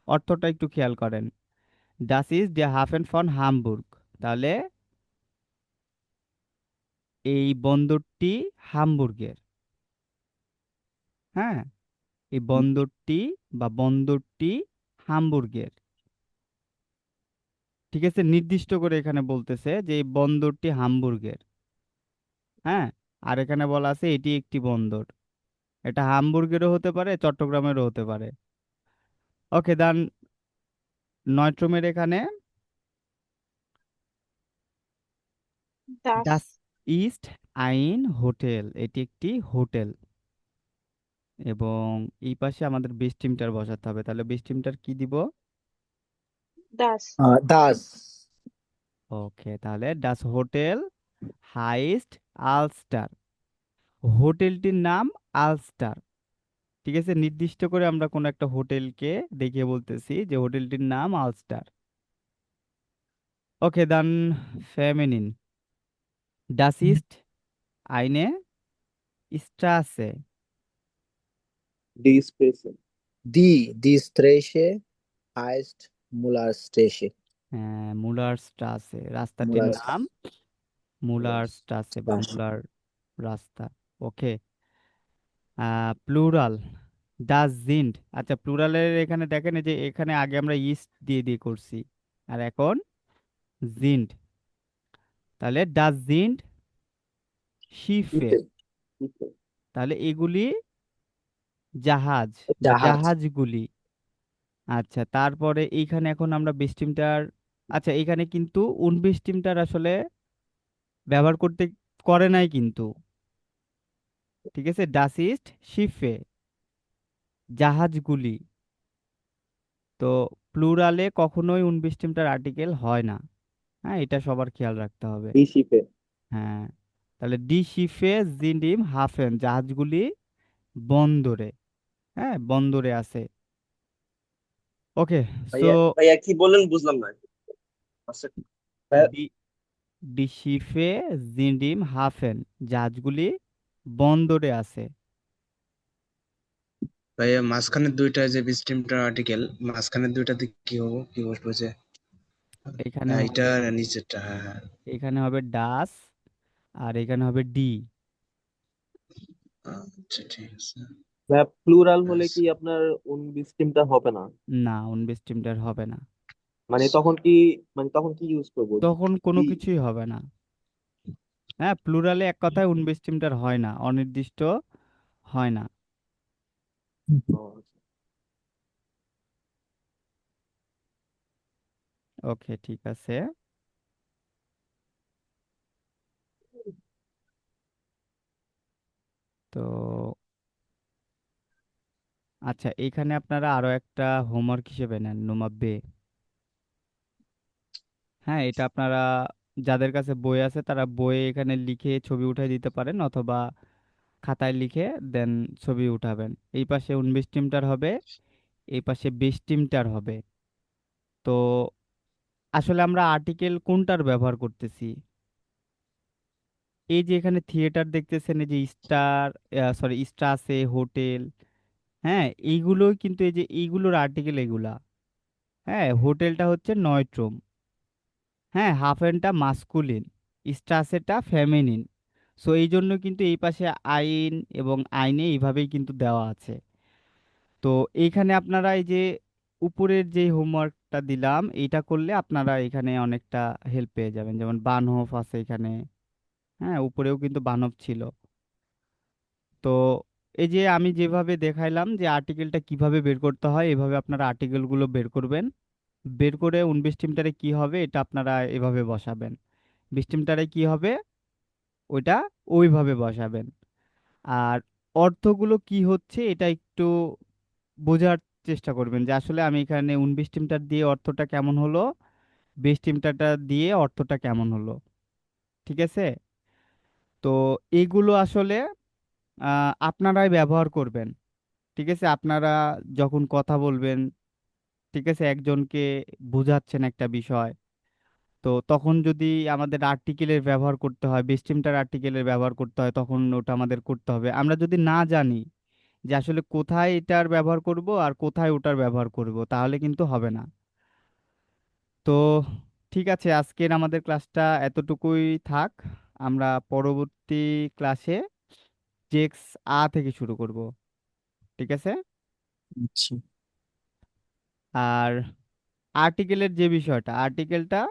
অর্থটা একটু খেয়াল করেন। ডাস ইস্ট ডেয়ার হাফেন ফন হামবুর্গ, তাহলে এই বন্দরটি হামবুর্গের। হ্যাঁ, এই বন্দরটি বা বন্দরটি হামবুর্গের। ঠিক আছে, নির্দিষ্ট করে এখানে বলতেছে যে এই বন্দরটি হামবুর্গের। হ্যাঁ, আর এখানে বলা আছে এটি একটি বন্দর। এটা হামবুর্গেরও হতে পারে, চট্টগ্রামেরও হতে পারে। ওকে, দেন নয়ট্রমের এখানে Das. ডাস ইস্ট আইন হোটেল, এটি একটি হোটেল। এবং এই পাশে আমাদের বেস্ট টিমটার বসাতে হবে, তাহলে বেস্ট টিমটার কি দিব? Das. দাস। ওকে, তাহলে ডাস হোটেল হাইস্ট আলস্টার। হোটেলটির নাম আলস্টার। ঠিক আছে, নির্দিষ্ট করে আমরা কোনো একটা হোটেলকে দেখিয়ে বলতেছি যে হোটেলটির নাম আলস্টার। ওকে, দান ফেমিনিন। ডাস ইস্ট আইনে স্ট্রাসে। Die Straße. Die Straße heißt Mullerstraße. হ্যাঁ, মুলার স্ট্রাসে রাস্তাটির Muller নাম মুলার স্ট্রাসে বা Straße. মুলার রাস্তা। ওকে, প্লুরাল ডাস জিন্ট। আচ্ছা, প্লুরালের এখানে দেখেন এই যে এখানে আগে আমরা ইস্ট দিয়ে দিয়ে করছি, আর এখন জিন্ট। তাহলে ডাস জিন্ট শিফে। Schiffe. Schiffe. তাহলে এগুলি জাহাজ বা Jahaz. জাহাজগুলি। আচ্ছা, তারপরে এইখানে এখন আমরা বেস্টিমটার, আচ্ছা এখানে কিন্তু উনবেস্টিমটার আসলে ব্যবহার করতে করে নাই কিন্তু। ঠিক আছে, ডাস ইস্ট শিফে জাহাজগুলি। তো প্লুরালে কখনোই উনবেস্টিমটার আর্টিকেল হয় না। হ্যাঁ, এটা সবার খেয়াল রাখতে হবে। Die Schiffe. হ্যাঁ, তাহলে ডি শিফে জিন্ডিম হাফেন জাহাজগুলি বন্দরে। হ্যাঁ, বন্দরে আছে। ওকে, সো ভাইয়া ভাইয়া কি বললেন বুঝলাম না। আচ্ছা ভাইয়া, ডি ডি শিফে জিন্ডিম হাফেন জাহাজগুলি বন্দরে আছে। ভাইয়া মাঝখানের দুইটা যে স্ট্রিমটার আর্টিকেল, মাঝখানের দুইটাতে কি হবো, কি বসবো যে? এখানে হ্যাঁ, এটা হবে, নিচেরটা, হ্যাঁ হ্যাঁ। এখানে হবে ডাস, আর এখানে হবে ডি। আচ্ছা ঠিক আছে। ভাইয়া প্লুরাল হলে ব্যাস। কি আপনার উনবিস্টিমটা হবে না? না, উনবেস্টিমটার হবে না। মানে তখন কি, মানে তখন কি ইউজ করবো? তখন কোনো ডি। কিছুই হবে না। হ্যাঁ, প্লুরালে এক কথায় উনবেস্টিমটার হয় না, অনির্দিষ্ট হয় না। ওকে, ঠিক আছে। তো আচ্ছা, এখানে আপনারা আরো একটা হোমওয়ার্ক হিসেবে নেন নুমাব্বে। হ্যাঁ, এটা আপনারা যাদের কাছে বই আছে তারা বইয়ে এখানে লিখে ছবি উঠাই দিতে পারেন, অথবা খাতায় লিখে দেন ছবি উঠাবেন। এই পাশে উনবেস্টিমটার হবে, এই পাশে বেস্টিমটার হবে। তো আসলে আমরা আর্টিকেল কোনটার ব্যবহার করতেছি? এই যে এখানে থিয়েটার দেখতেছেন, এই যে স্টার, সরি স্টার আছে, হোটেল। হ্যাঁ, এইগুলোই কিন্তু এই যে এইগুলোর আর্টিকেল এগুলা। হ্যাঁ, হোটেলটা হচ্ছে নয়ট্রুম। হ্যাঁ, হাফেনটা মাস্কুলিন, স্ট্রাসেটা ফেমিনিন। সো এই জন্য কিন্তু এই পাশে আইন এবং আইনে এইভাবেই কিন্তু দেওয়া আছে। তো এইখানে আপনারা এই যে উপরের যে হোমওয়ার্কটা দিলাম এইটা করলে আপনারা এখানে অনেকটা হেল্প পেয়ে যাবেন। যেমন বানহফ আছে এখানে। হ্যাঁ, উপরেও কিন্তু বানহফ ছিল। তো এই যে আমি যেভাবে দেখাইলাম যে আর্টিকেলটা কিভাবে বের করতে হয়, এভাবে আপনারা আর্টিকেলগুলো বের করবেন। বের করে উনবেস্টিমটারে কি হবে এটা আপনারা এভাবে বসাবেন, বিস্টিমটারে কি হবে ওইটা ওইভাবে বসাবেন। আর অর্থগুলো কি হচ্ছে এটা একটু বোঝার চেষ্টা করবেন, যে আসলে আমি এখানে উনবেস্টিমটার দিয়ে অর্থটা কেমন হলো, বেস্টিমটাটা দিয়ে অর্থটা কেমন হলো। ঠিক আছে, তো এইগুলো আসলে আপনারাই ব্যবহার করবেন। ঠিক আছে, আপনারা যখন কথা বলবেন, ঠিক আছে, একজনকে বোঝাচ্ছেন একটা বিষয়, তো তখন যদি আমাদের আর্টিকেলের ব্যবহার করতে হয়, বেস্টিমটার আর্টিকেলের ব্যবহার করতে হয়, তখন ওটা আমাদের করতে হবে। আমরা যদি না জানি যে আসলে কোথায় এটার ব্যবহার করব আর কোথায় ওটার ব্যবহার করব, তাহলে কিন্তু হবে না। তো ঠিক আছে, আজকের আমাদের ক্লাসটা এতটুকুই থাক। আমরা পরবর্তী ক্লাসে জেক্স থেকে শুরু করব। ঠিক আছে, আচ্ছা। আর আর্টিকেলের যে বিষয়টা, আর্টিকেলটা